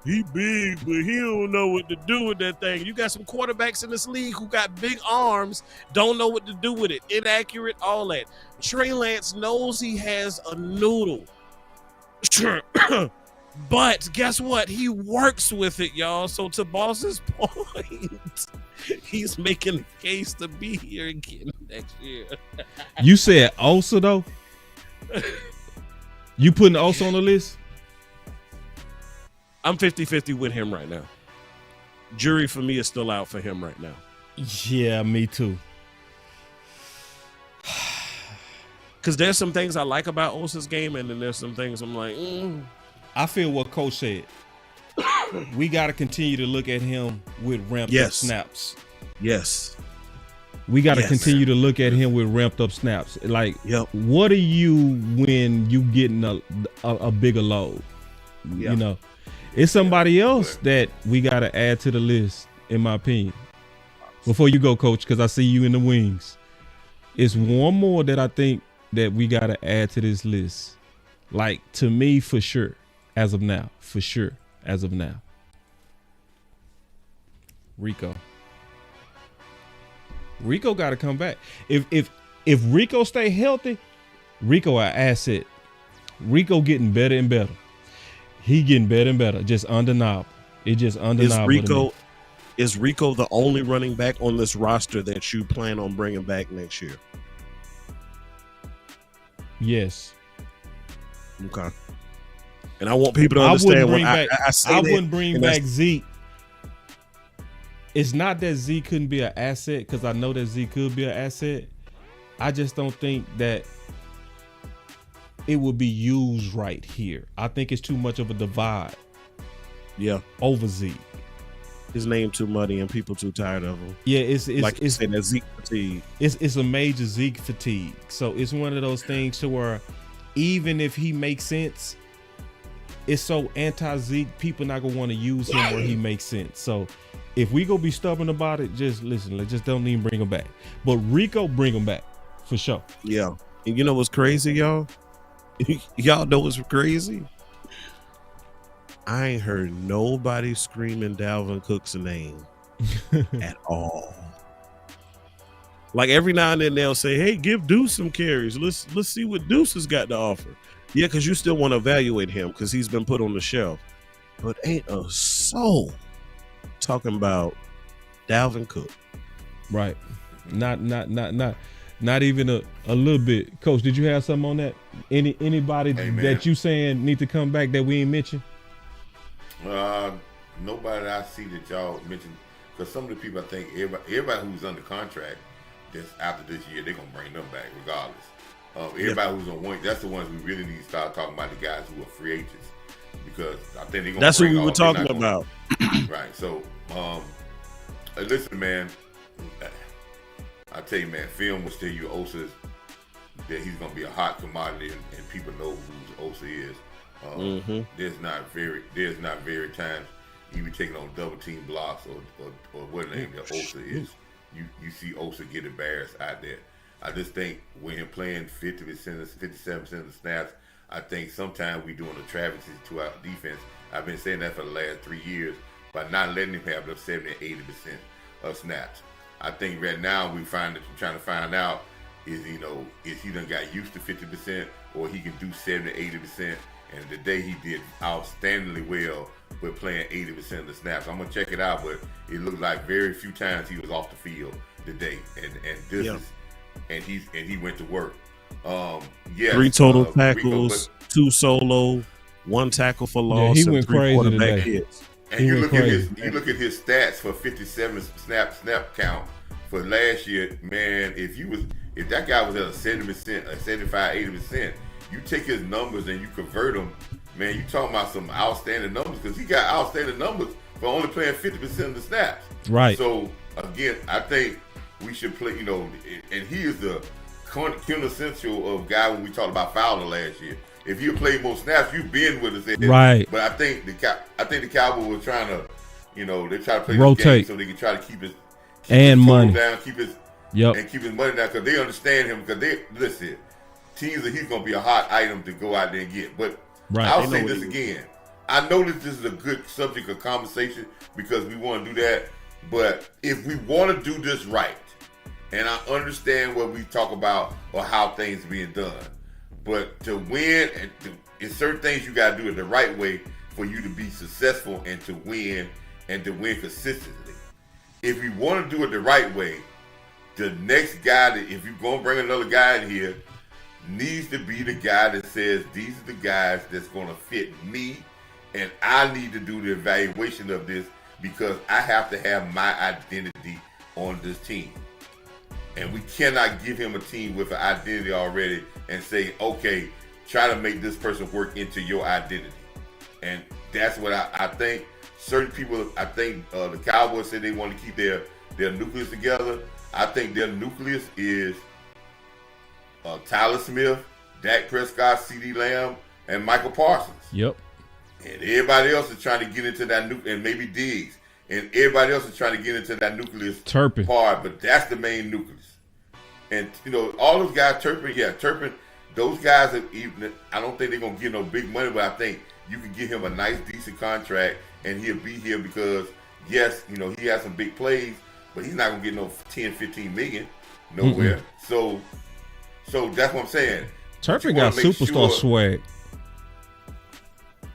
he big, but he don't know what to do with that thing. You got some quarterbacks in this league who got big arms, don't know what to do with it. Inaccurate, all that. Trey Lance knows he has a noodle. But guess what? He works with it, y'all. So to Boss's point, he's making the case to be here again next year. You said Osa, though? You putting Osa on the list? I'm 50-50 with him right now. Jury for me is still out for him right now. Yeah, me too. Because there's some things I like about Osa's game, and then there's some things I'm like, I feel what Coach said. We got to continue to look at him with ramped up snaps. Yes. We got to continue to look at him with ramped up snaps. Like, what are you when you getting a bigger load? Yep. You know, it's somebody else that we got to add to the list, in my opinion. Before you go, Coach, because I see you in the wings. It's one more that I think that we got to add to this list. Like, to me, for sure, as of now. For sure, as of now. Rico got to come back. If Rico stay healthy, Rico an asset. Rico getting better and better. He getting better and better. Just undeniable. It just undeniable. Is Rico the only running back on this roster that you plan on bringing back next year? Yes. Okay. And I want people to understand when I say that, wouldn't bring back Zeke. It's not that Zeke couldn't be an asset, because I know that Zeke could be an asset. I just don't think that it would be used right here. I think it's too much of a divide. Yeah. Over Zeke. His name too muddy and people too tired of him. Yeah, it's that Zeke fatigue. It's a major Zeke fatigue. So it's one of those things to where even if he makes sense, it's so anti-Zeke, people not gonna want to use him where he makes sense. So if we go be stubborn about it, just listen. Just don't even bring him back. But Rico, bring him back for sure. Yeah, and you know what's crazy, y'all? Y'all know what's crazy? I ain't heard nobody screaming Dalvin Cook's name at all. Like every now and then they'll say, "Hey, give Deuce some carries. Let's see what Deuce has got to offer." Yeah, because you still want to evaluate him because he's been put on the shelf. But ain't a soul talking about Dalvin Cook. Right. Not even a little bit. Coach, did you have something on that? Anybody that you saying need to come back that we ain't mentioned? Nobody I see that y'all mentioned, because some of the people, I think everybody who's under contract that's after this year, they're gonna bring them back regardless. Everybody who's on one, that's the ones we really need to start talking about, the guys who are free agents, because I think they're gonna. That's what we were talking about. Right. So, listen, man. I tell you, man, film will tell you Osa that he's gonna be a hot commodity, and people know who Osa is. There's not very times you be taking on double team blocks or what the name that Osa is. You see Osa get embarrassed out there. I just think when him playing 50%, 57% of the snaps, I think sometimes we doing a travesty to our defense. I've been saying that for the last 3 years by not letting him have the 70 and 80% of snaps. I think right now we're trying to find out is he done got used to 50% or he can do 70, 80%. And today he did outstandingly well with playing 80% of the snaps. I'm gonna check it out, but it looked like very few times he was off the field today. And he went to work. 3 total tackles, 2 solo, 1 tackle for loss. Yeah, he went crazy today. Hits. And you look at his stats for 57 snap count for last year, man. If that guy was at a 70%, a 75, 80%, you take his numbers and you convert them, man. You talking about some outstanding numbers, because he got outstanding numbers for only playing 50% of the snaps. Right. So again, I think we should play. And he is the quintessential of guy when we talked about Fowler last year. If you played more snaps, you've been with us. Right. But I think the Cowboys were trying to, they try to play rotate this game so they can try to keep his money down, keep his money down, because they understand him. Because listen, teams that he's going to be a hot item to go out there and get. But I'll say this again. I know that this is a good subject of conversation because we want to do that. But if we want to do this right, and I understand what we talk about or how things are being done, but to win, it's certain things you got to do it the right way for you to be successful and to win consistently. If we want to do it the right way, the next guy if you're going to bring another guy in here, needs to be the guy that says, these are the guys that's going to fit me, and I need to do the evaluation of this because I have to have my identity on this team. And we cannot give him a team with an identity already and say, okay, try to make this person work into your identity. And that's what I think. Certain people, the Cowboys said they want to keep their nucleus together. I think their nucleus is Tyler Smith, Dak Prescott, CeeDee Lamb, and Michael Parsons. Yep. And everybody else is trying to get into that and maybe Diggs. And everybody else is trying to get into that nucleus Turpin part, but that's the main nucleus. And all those guys, Turpin, those guys I don't think they're gonna get no big money, but I think you can get him a nice, decent contract, and he'll be here because yes, he has some big plays, but he's not gonna get no 10, 15 million nowhere. So that's what I'm saying. Turpin got superstar swag.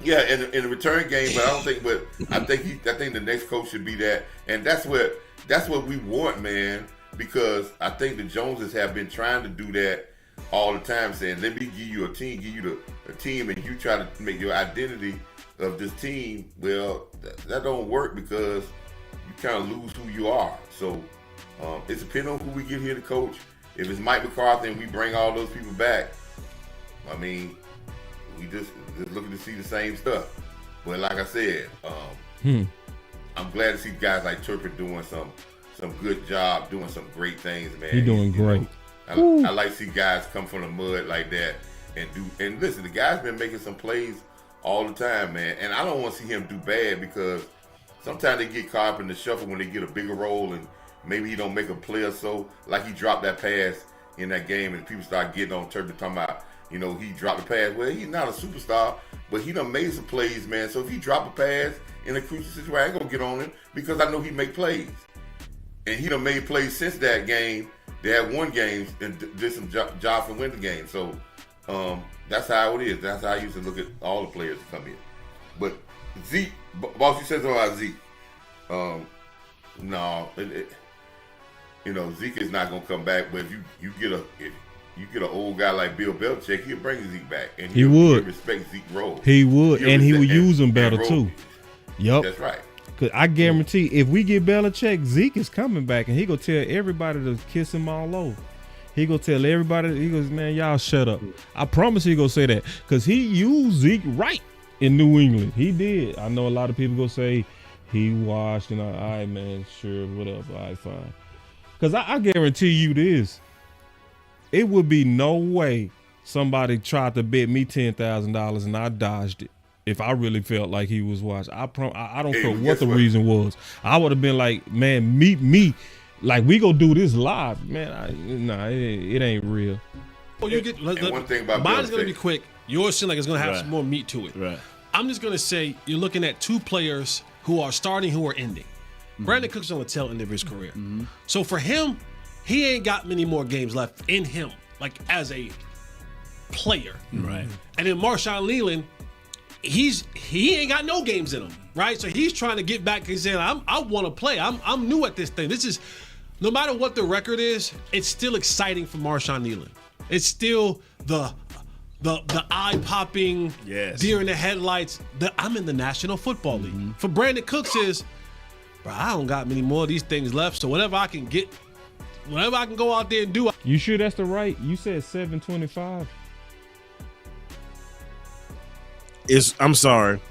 Yeah, in the return game, but I don't think. But I think the next coach should be that, and that's what we want, man. Because I think the Joneses have been trying to do that all the time saying, let me give you a team, a team, and you try to make your identity of this team. Well, that don't work because you kind of lose who you are. So it's depending on who we get here to coach. If it's Mike McCarthy and we bring all those people back, I mean, we just looking to see the same stuff. But like I said, I'm glad to see guys like Turpin doing some good job, doing some great things, man. He's doing great. I like to see guys come from the mud like that and listen, the guy's been making some plays all the time, man. And I don't want to see him do bad because sometimes they get caught up in the shuffle when they get a bigger role and maybe he don't make a play or so. Like he dropped that pass in that game and people start getting on Turpin talking about, he dropped the pass. Well, he's not a superstar, but he done made some plays, man. So if he drop a pass in a crucial situation, I ain't gonna get on him because I know he make plays. And he done made plays since that game. They had won games and did some jobs and win the game. So that's how it is. That's how I used to look at all the players that come in. But Zeke, boss, you said something about Zeke. No, Zeke is not gonna come back. But if you get an old guy like Bill Belichick, he'll bring Zeke back, and he would respect Zeke's role. He would, and he would use him better too. Yep, that's right. Cause I guarantee, if we get Belichick, Zeke is coming back, and he gonna tell everybody to kiss him all over. He gonna tell everybody. He goes, man, y'all shut up. I promise he gonna say that, cause he used Zeke right in New England. He did. I know a lot of people gonna say he washed, and all right, man, sure, whatever, all right, fine. Cause I guarantee you this. It would be no way somebody tried to bet me $10,000 and I dodged it if I really felt like he was washed. I don't care what the reason was. I would have been like, man, meet me. Like, we gonna do this live. Man, it ain't real. Well, you get one thing about mine is gonna be quick. Yours seems like it's gonna have some more meat to it. Right. I'm just gonna say you're looking at two players who are starting, who are ending. Brandon Cooks on the tail end of his career. So for him, he ain't got many more games left in him, like as a player. Right. And then Marshawn Leland, he ain't got no games in him, right? So he's trying to get back. He's saying, I want to play. I'm new at this thing. This is, no matter what the record is, it's still exciting for Marshawn Leland. It's still the eye-popping, deer in the headlights. I'm in the National Football League. For Brandon Cooks is, bro, I don't got many more of these things left. So whatever I can get, whatever I can go out there and do. You sure that's the right? You said 725. I'm sorry.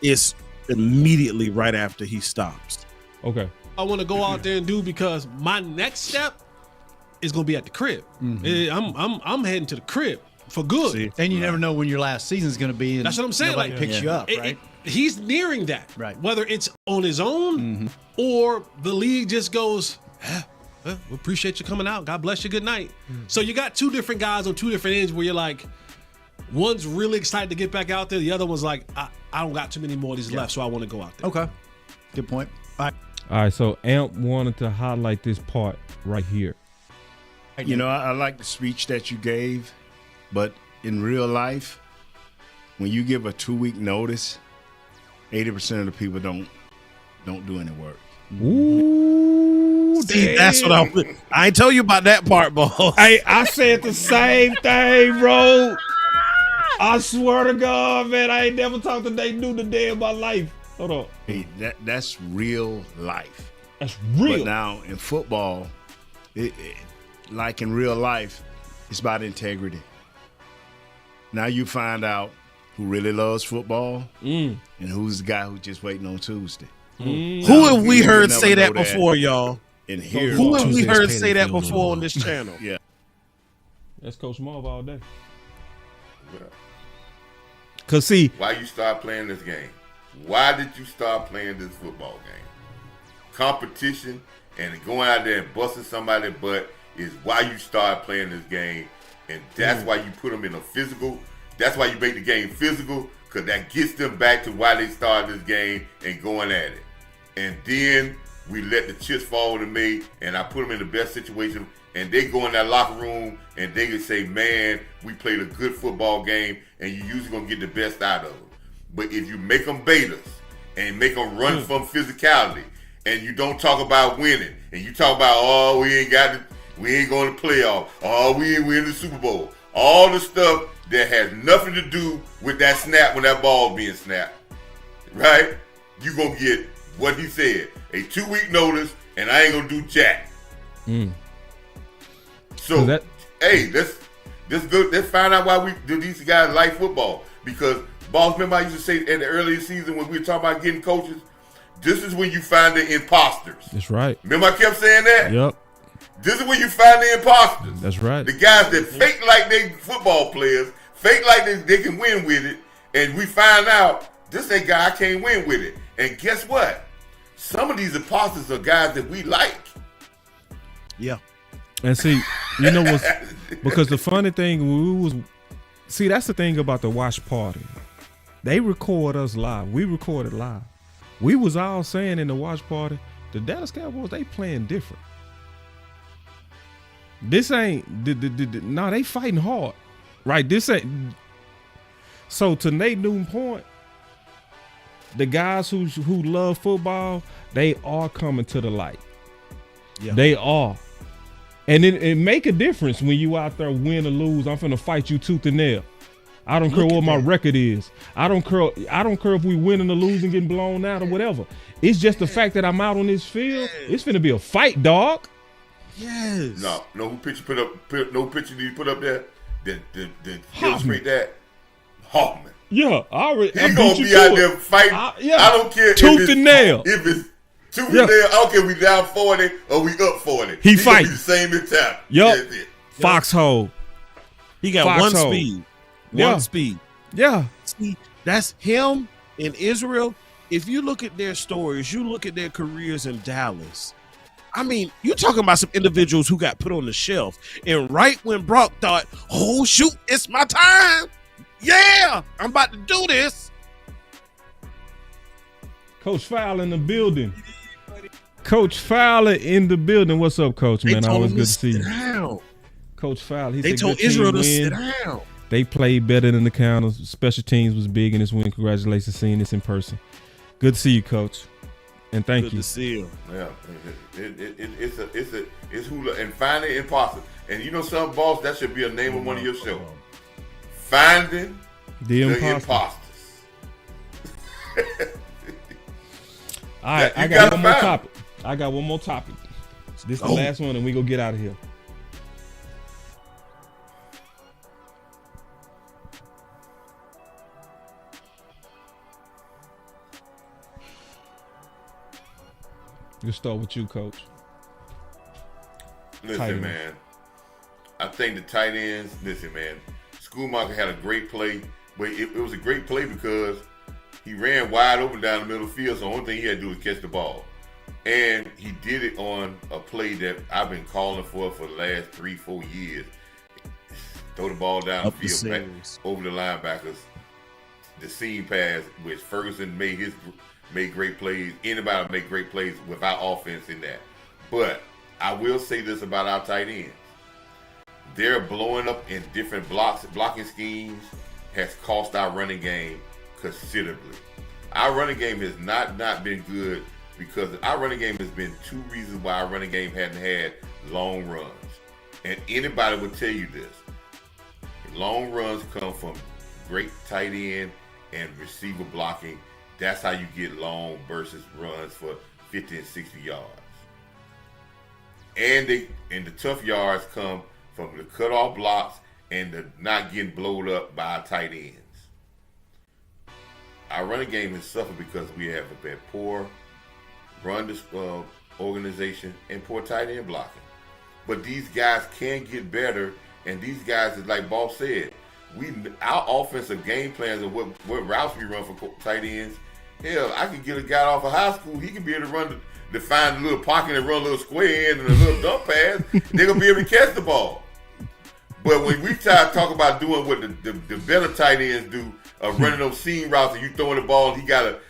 It's immediately right after he stops. Okay. I want to go out there and do because my next step is going to be at the crib. I'm heading to the crib for good. See? And you never know when your last season is going to be. And that's what I'm saying. nobody Like, picks you up, right? He's nearing that. Right. Whether it's on his own or the league just goes, we appreciate you coming out. God bless you. Good night. So you got two different guys on two different ends where you're like, one's really excited to get back out there. The other one's like, I don't got too many more of these left, so I want to go out there. Okay. Good point. All right, so A.M.P wanted to highlight this part right here. You know, I like the speech that you gave, but in real life, when you give a 2-week notice, 80% of the people don't do any work. Ooh, See, that's what I ain't tell you about that part, boss. Hey, I said the same thing, bro. I swear to God, man, I ain't never talked to Nate Newton a day in my life. Hold on. Hey, that's real life. That's real. But now in football, like in real life, it's about integrity. Now you find out who really loves football and who's the guy who's just waiting on Tuesday. Who have we heard say that before, y'all? And here, Who have we Tuesday's heard payday say that field before on this channel? Yeah. That's Coach Marv all day. Yeah. Cause see, Why you start playing this game? Why did you start playing this football game? Competition and going out there and busting somebody's butt is why you start playing this game, and that's why you put them in a physical. That's why you make the game physical, because that gets them back to why they started this game and going at it. And then we let the chips fall to me, and I put them in the best situation, and they go in that locker room and they can say, man, we played a good football game, and you're usually going to get the best out of them. But if you make them betas and make them run from physicality, and you don't talk about winning, and you talk about, oh, we ain't got it, We ain't going to playoff. Oh, we ain't winning the Super Bowl. All the stuff that has nothing to do with that snap when that ball being snapped. Right? You going to get what he said. A 2-week notice, and I ain't going to do jack. So, hey, let's go. Let's find out why these guys like football. Because, boss, remember I used to say in the earlier season when we were talking about getting coaches, this is when you find the imposters. That's right. Remember I kept saying that? Yep. This is when you find the imposters. That's right. The guys that fake like they football players, fake like they can win with it, and we find out this ain't guy I can't win with it. And guess what? Some of these imposters are guys that we like. Yeah. And see, you know what's because the funny thing that's the thing about the watch party. They record us live. We recorded live. We was all saying in the watch party, the Dallas Cowboys, they playing different. This ain't no, they fighting hard. Right? This ain't. So to Nate Newton's point, the guys who love football, they are coming to the light. Yeah. They are. And it make a difference when you out there win or lose. I'm finna fight you tooth and nail. I don't care what my record is. I don't care if we winning or losing, getting blown out or whatever. It's just the fact that I'm out on this field. It's finna be a fight, dog. Yes. No picture put up. No picture you put up there. That illustrate that. Hoffman. Yeah, He gonna be out there fighting. I don't care tooth and nail. If it's tooth and nail, I don't care if we down 40 or we up 40. He fight the same time. Yup. Foxhole. He got one speed. One speed. Yeah. See, that's him in Israel. If you look at their stories, you look at their careers in Dallas. I mean, you're talking about some individuals who got put on the shelf. And right when Brock thought, oh, shoot, it's my time. Yeah, I'm about to do this. Coach Fowler in the building. Coach Fowler in the building. What's up, Coach, man? Always good to see you. Coach Fowler. They told Israel to sit down. They played better than the Counters. Special teams was big in this win. Congratulations seeing this in person. Good to see you, Coach. And thank you. Good to see you. Yeah, it's hula and finding imposters. And you know some boss, that should be a name of one of your shows. Finding the imposters. All right, I got one more topic. This is the last one, and we gonna get out of here. Let's start with you, Coach. Listen, man. I think the tight ends, Schoonmaker had a great play, but it was a great play because he ran wide open down the middle of the field, so the only thing he had to do was catch the ball. And he did it on a play that I've been calling for the last 3-4 years. Throw the ball down the field, back over the linebackers. The seam pass, which Ferguson made great plays. Anybody make great plays without offense in that. But I will say this about our tight ends. They're blowing up in different blocking schemes has cost our running game considerably. Our running game has not been good because our running game has been two reasons why our running game hadn't had long runs. And anybody would tell you this. Long runs come from great tight end and receiver blocking. That's how you get long versus runs for 50 and 60 yards. And the tough yards come from the cutoff blocks and the not getting blowed up by our tight ends. Our running game has suffered because we have a poor run organization and poor tight end blocking. But these guys can get better, and these guys, like Boss said, our offensive game plans and what routes we run for tight ends. Hell, I could get a guy off of high school. He can be able to run to find a little pocket and run a little square in and a little dump pass. They're gonna be able to catch the ball. But when we talk about doing what the better tight ends do, running those seam routes and you throwing the ball, he gotta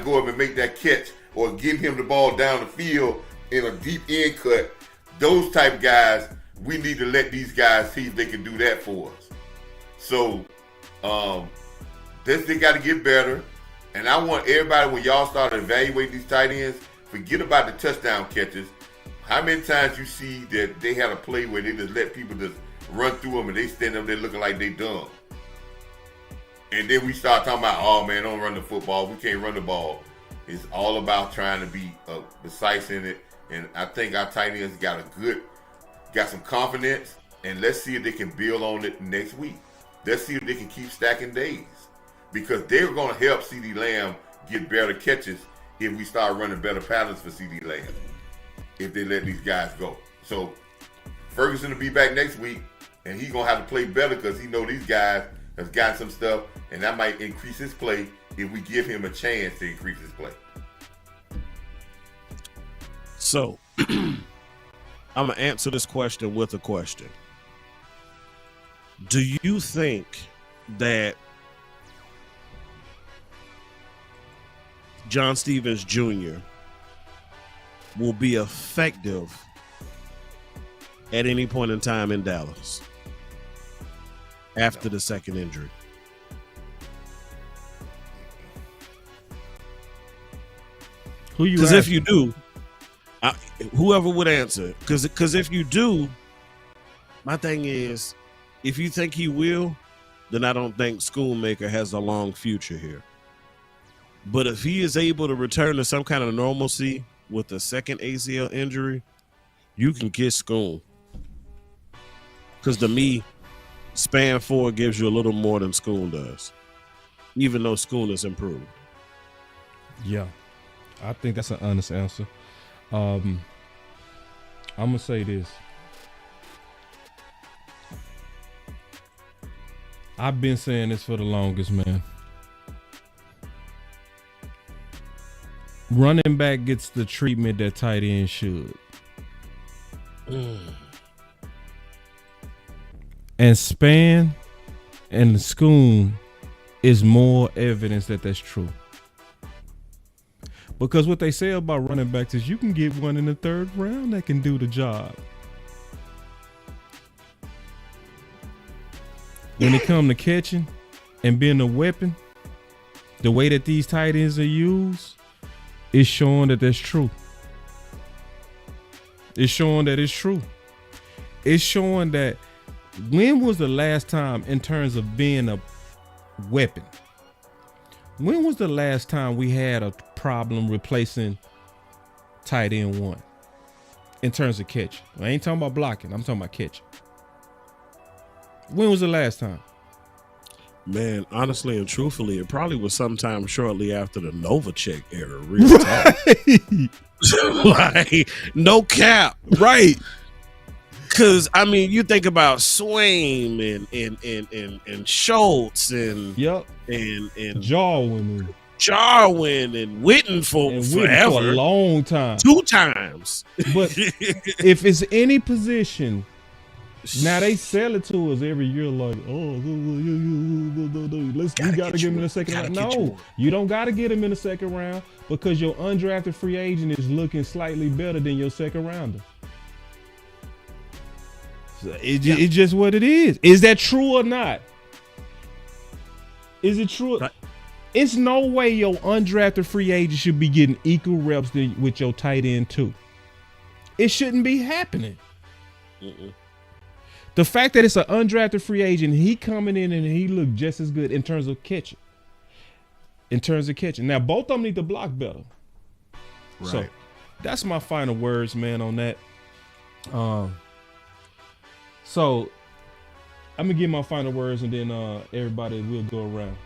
go up and make that catch or give him the ball down the field in a deep end cut. Those type guys, we need to let these guys see if they can do that for us. So, they got to get better. And I want everybody, when y'all start evaluating these tight ends, forget about the touchdown catches. How many times you see that they had a play where they just let people just run through them and they stand up there looking like they dumb? And then we start talking about, oh man, don't run the football. We can't run the ball. It's all about trying to be precise in it. And I think our tight ends got some confidence. And let's see if they can build on it next week. Let's see if they can keep stacking days. Because they're going to help CeeDee Lamb get better catches if we start running better patterns for CeeDee Lamb. If they let these guys go. So Ferguson will be back next week. And he's going to have to play better because he know these guys have got some stuff. And that might increase his play if we give him a chance to increase his play. So, I'm going to answer this question with a question. Do you think that John Stevens Jr. will be effective at any point in time in Dallas after the second injury? Who you? Because if you do, whoever would answer. Because if you do, my thing is, if you think he will, then I don't think Schoonmaker has a long future here. But if he is able to return to some kind of normalcy with a second ACL injury, you can kiss Schoon. Because to me, span 4 gives you a little more than Schoon does, even though Schoon has improved. Yeah, I think that's an honest answer. I'm going to say this. I've been saying this for the longest, man. Running back gets the treatment that tight end should. And Span and Schoon is more evidence that that's true. Because what they say about running backs is you can get one in the 3rd round that can do the job. When it comes to catching and being a weapon, the way that these tight ends are used is showing that that's true. It's showing that it's true. It's showing that when was the last time in terms of being a weapon? When was the last time we had a problem replacing tight end 1 in terms of catch? I ain't talking about blocking. I'm talking about catching. When was the last time? Man, honestly and truthfully, it probably was sometime shortly after the Novacek era. Real talk. Like, no cap. Right. Because, I mean, you think about Swain and Schultz and Jarwin and Witten for forever. For a long time. 2 times. But if it's any position, now they sell it to us every year like, we got to get him in the second round. No, you don't got to get him in the second round because your undrafted free agent is looking slightly better than your second rounder. It's just what it is. Is that true or not? Is it true? Right. It's no way your undrafted free agent should be getting equal reps with your tight end too. It shouldn't be happening. The fact that it's an undrafted free agent, he coming in and he looked just as good in terms of catching. Now, both of them need to block better. Right. So that's my final words, man, on that. So I'm going to give my final words and then everybody will go around.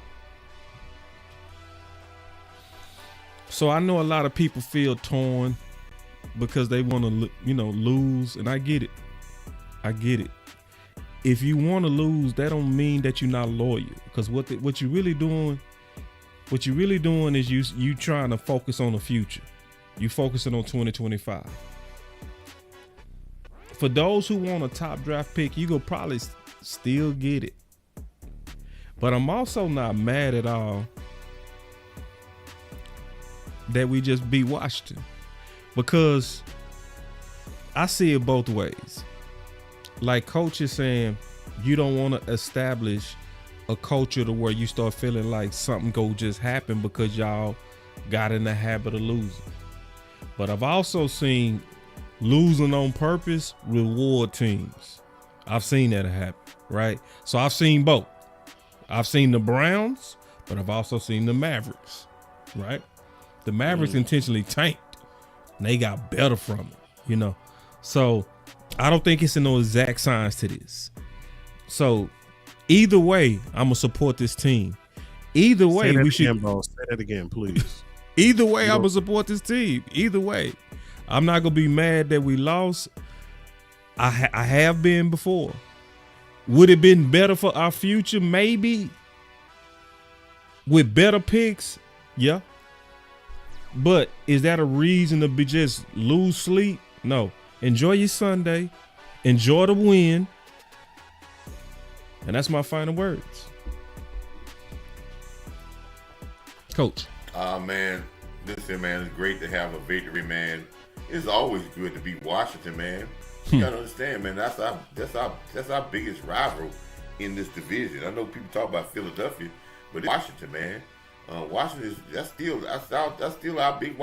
So I know a lot of people feel torn because they want to, lose, and I get it. If you want to lose, that don't mean that you're not loyal. Because what you really doing is you trying to focus on the future. You focusing on 2025. For those who want a top draft pick, you could probably still get it. But I'm also not mad at all that we just beat Washington, because I see it both ways. Like Coach is saying, you don't want to establish a culture to where you start feeling like something go just happen because y'all got in the habit of losing. But I've also seen losing on purpose reward teams. I've seen that happen, right? So I've seen both. I've seen the Browns, but I've also seen the Mavericks, right? The Mavericks intentionally tanked, and they got better from it, you know? So I don't think it's in no exact science to this. So either way, I'm going to support this team. Either way, we should. Boss. Say that again, please. Either way, I'm going to support this team. Either way. I'm not going to be mad that we lost. I have been before. Would it have been better for our future? Maybe. With better picks? Yeah. But is that a reason to be just lose sleep? No. Enjoy your Sunday. Enjoy the win. And that's my final words. Coach. Man, listen, man, it's great to have a victory, man. It's always good to beat Washington, man. You gotta understand, man. That's our biggest rival in this division. I know people talk about Philadelphia, but it's Washington, man. Washington that's still our big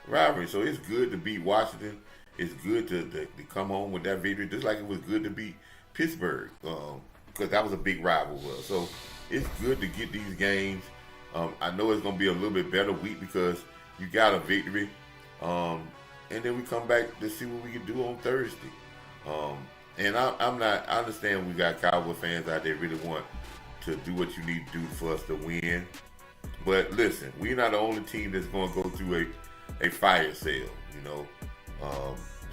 rivalry. So it's good to beat Washington. It's good to come home with that victory, just like it was good to beat Pittsburgh, because that was a big rival. So it's good to get these games. I know it's gonna be a little bit better week because you got a victory. And then we come back to see what we can do on Thursday. And I understand we got Cowboy fans out there really want to do what you need to do for us to win. But listen, we're not the only team that's going to go through a fire sale, you know.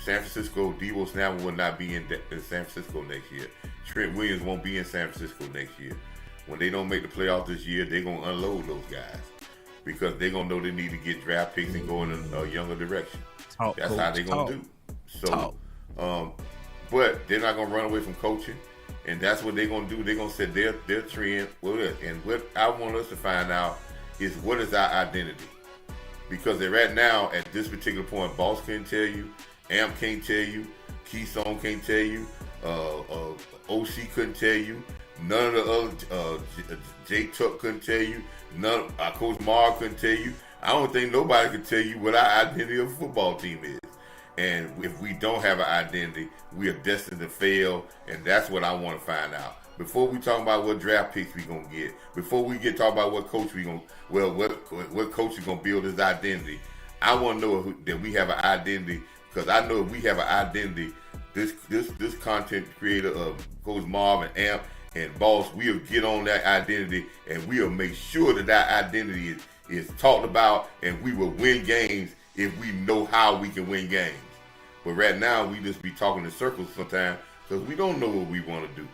San Francisco, Deebo Samuel will not be in San Francisco next year. Trent Williams won't be in San Francisco next year. When they don't make the playoffs this year, they're going to unload those guys because they're going to know they need to get draft picks and go in a younger direction. That's how they're going to do. So, but they're not going to run away from coaching, and that's what they're going to do. They're going to set their trend with it. And what I want us to find out is what is our identity. Because right now, at this particular point, Boss can't tell you, A.M.P can't tell you, Keystone can't tell you, OC couldn't tell you, none of the other, J Tuck couldn't tell you, none. Coach Marv couldn't tell you. I don't think nobody can tell you what our identity of a football team is. And if we don't have an identity, we are destined to fail, and that's what I want to find out. Before we talk about what draft picks we going to get, before we get talk about what coach we going to, what coach is going to build his identity, I want to know that we have an identity, because I know if we have an identity, this content creator of Coach Marv and A.M.P and Boss, we'll get on that identity, and we'll make sure that identity is talked about, and we will win games if we know how we can win games. But right now, we just be talking in circles sometimes because we don't know what we want to do.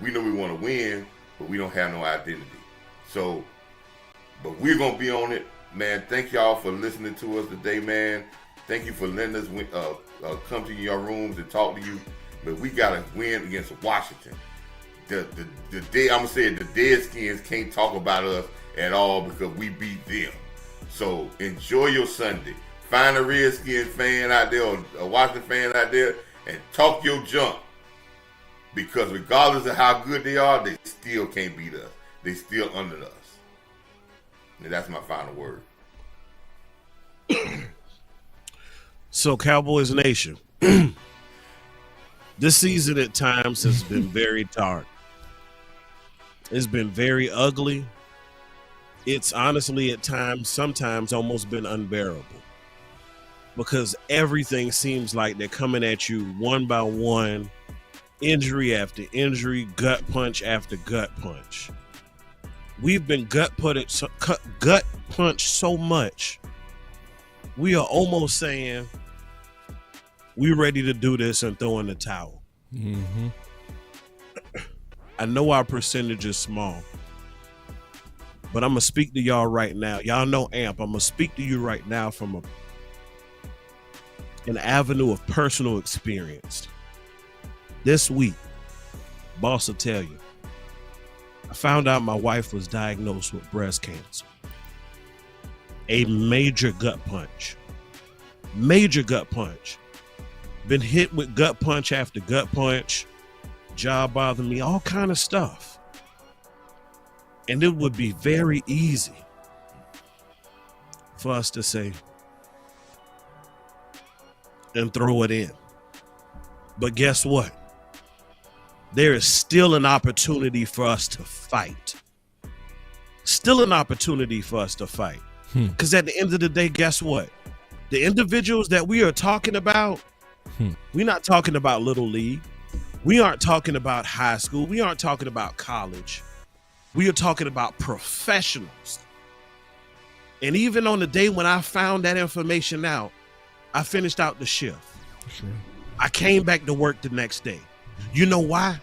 We know we want to win, but we don't have no identity. So, but we're going to be on it. Man, thank y'all for listening to us today, man. Thank you for letting us come to your rooms and talk to you. But we got to win against Washington. The I'm going to say it, the Deadskins can't talk about us at all because we beat them. So enjoy your Sunday. Find a Redskin fan out there or a Washington fan out there and talk your junk. Because regardless of how good they are, they still can't beat us. They still under us. And that's my final word. So Cowboys Nation, this season at times has been very dark. It's been very ugly. It's honestly at times, sometimes almost been unbearable because everything seems like they're coming at you one by one, injury after injury, gut punch after gut punch. We've been gut punched so much. We are almost saying we're ready to do this and throw in the towel. Mm-hmm. I know our percentage is small, but I'm going to speak to y'all right now. Y'all know A.M.P. I'm going to speak to you right now from an avenue of personal experience. This week, Boss will tell you, I found out my wife was diagnosed with breast cancer. A major gut punch. Major gut punch. Been hit with gut punch after gut punch. Job bothering me, all kind of stuff. And it would be very easy for us to say, and throw it in. But guess what? There is still an opportunity for us to fight. Still an opportunity for us to fight. Because at the end of the day, guess what? The individuals that we are talking about, we're not talking about Little League. We aren't talking about high school. We aren't talking about college. We are talking about professionals. And even on the day when I found that information out, I finished out the shift. Sure. I came back to work the next day. You know why?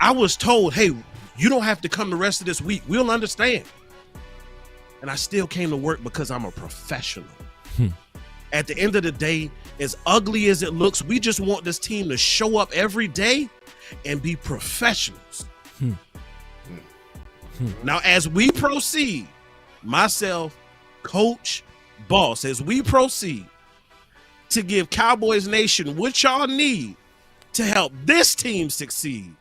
I was told, hey, you don't have to come the rest of this week. We'll understand. And I still came to work because I'm a professional. At the end of the day, as ugly as it looks, we just want this team to show up every day and be professionals. Now, as we proceed, myself, coach, boss, as we proceed to give Cowboys Nation what y'all need to help this team succeed,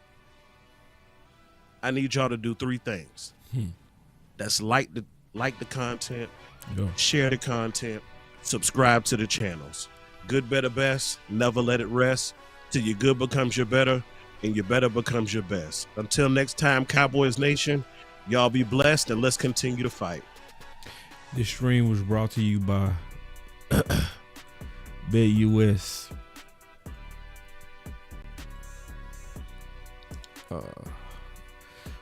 I need y'all to do 3 things. That's like the content, share the content, subscribe to the channels. Good, better, best. Never let it rest till your good becomes your better and your better becomes your best. Until next time, Cowboys Nation, y'all be blessed and let's continue to fight. This stream was brought to you by BetUS.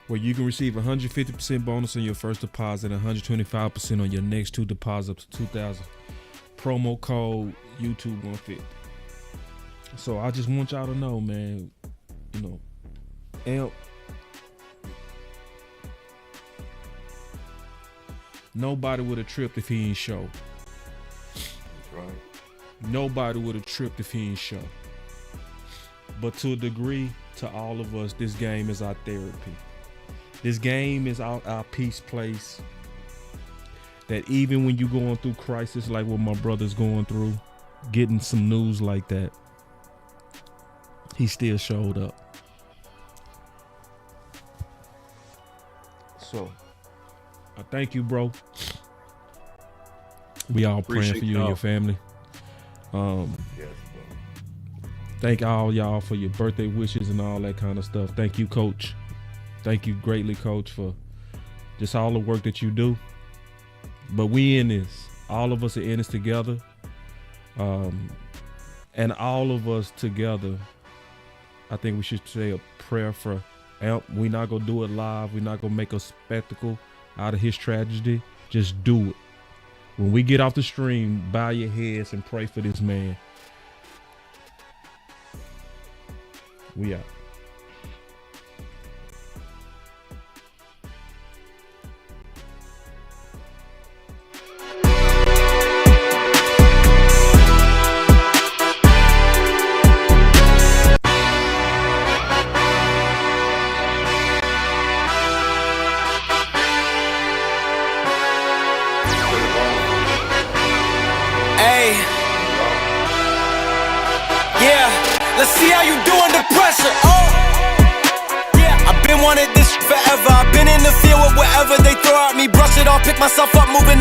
Where you can receive 150% bonus on your first deposit and 125% on your next 2 deposits up to $2,000. Promo code YouTube150. So I just want y'all to know, man, you know, A.M.P. Nobody would have tripped if he ain't show. That's right. Nobody would have tripped if he ain't show. But to a degree, to all of us, this game is our therapy. This game is our peace place. That even when you're going through crisis like what my brother's going through, getting some news like that, he still showed up. So, I thank you, bro. We all praying for you and your family. Yes, bro. Thank all y'all for your birthday wishes and all that kind of stuff. Thank you, Coach. Thank you greatly, Coach, for just all the work that you do. But we in this. All of us are in this together. And all of us together, I think we should say a prayer for A.M.P. We're not going to do it live. We're not going to make a spectacle out of his tragedy. Just do it. When we get off the stream, bow your heads and pray for this man. We out. Let's see how you do under pressure. Yeah, I've been wanting this forever. I've been in the field with whatever they throw at me. Brush it off, pick myself up, moving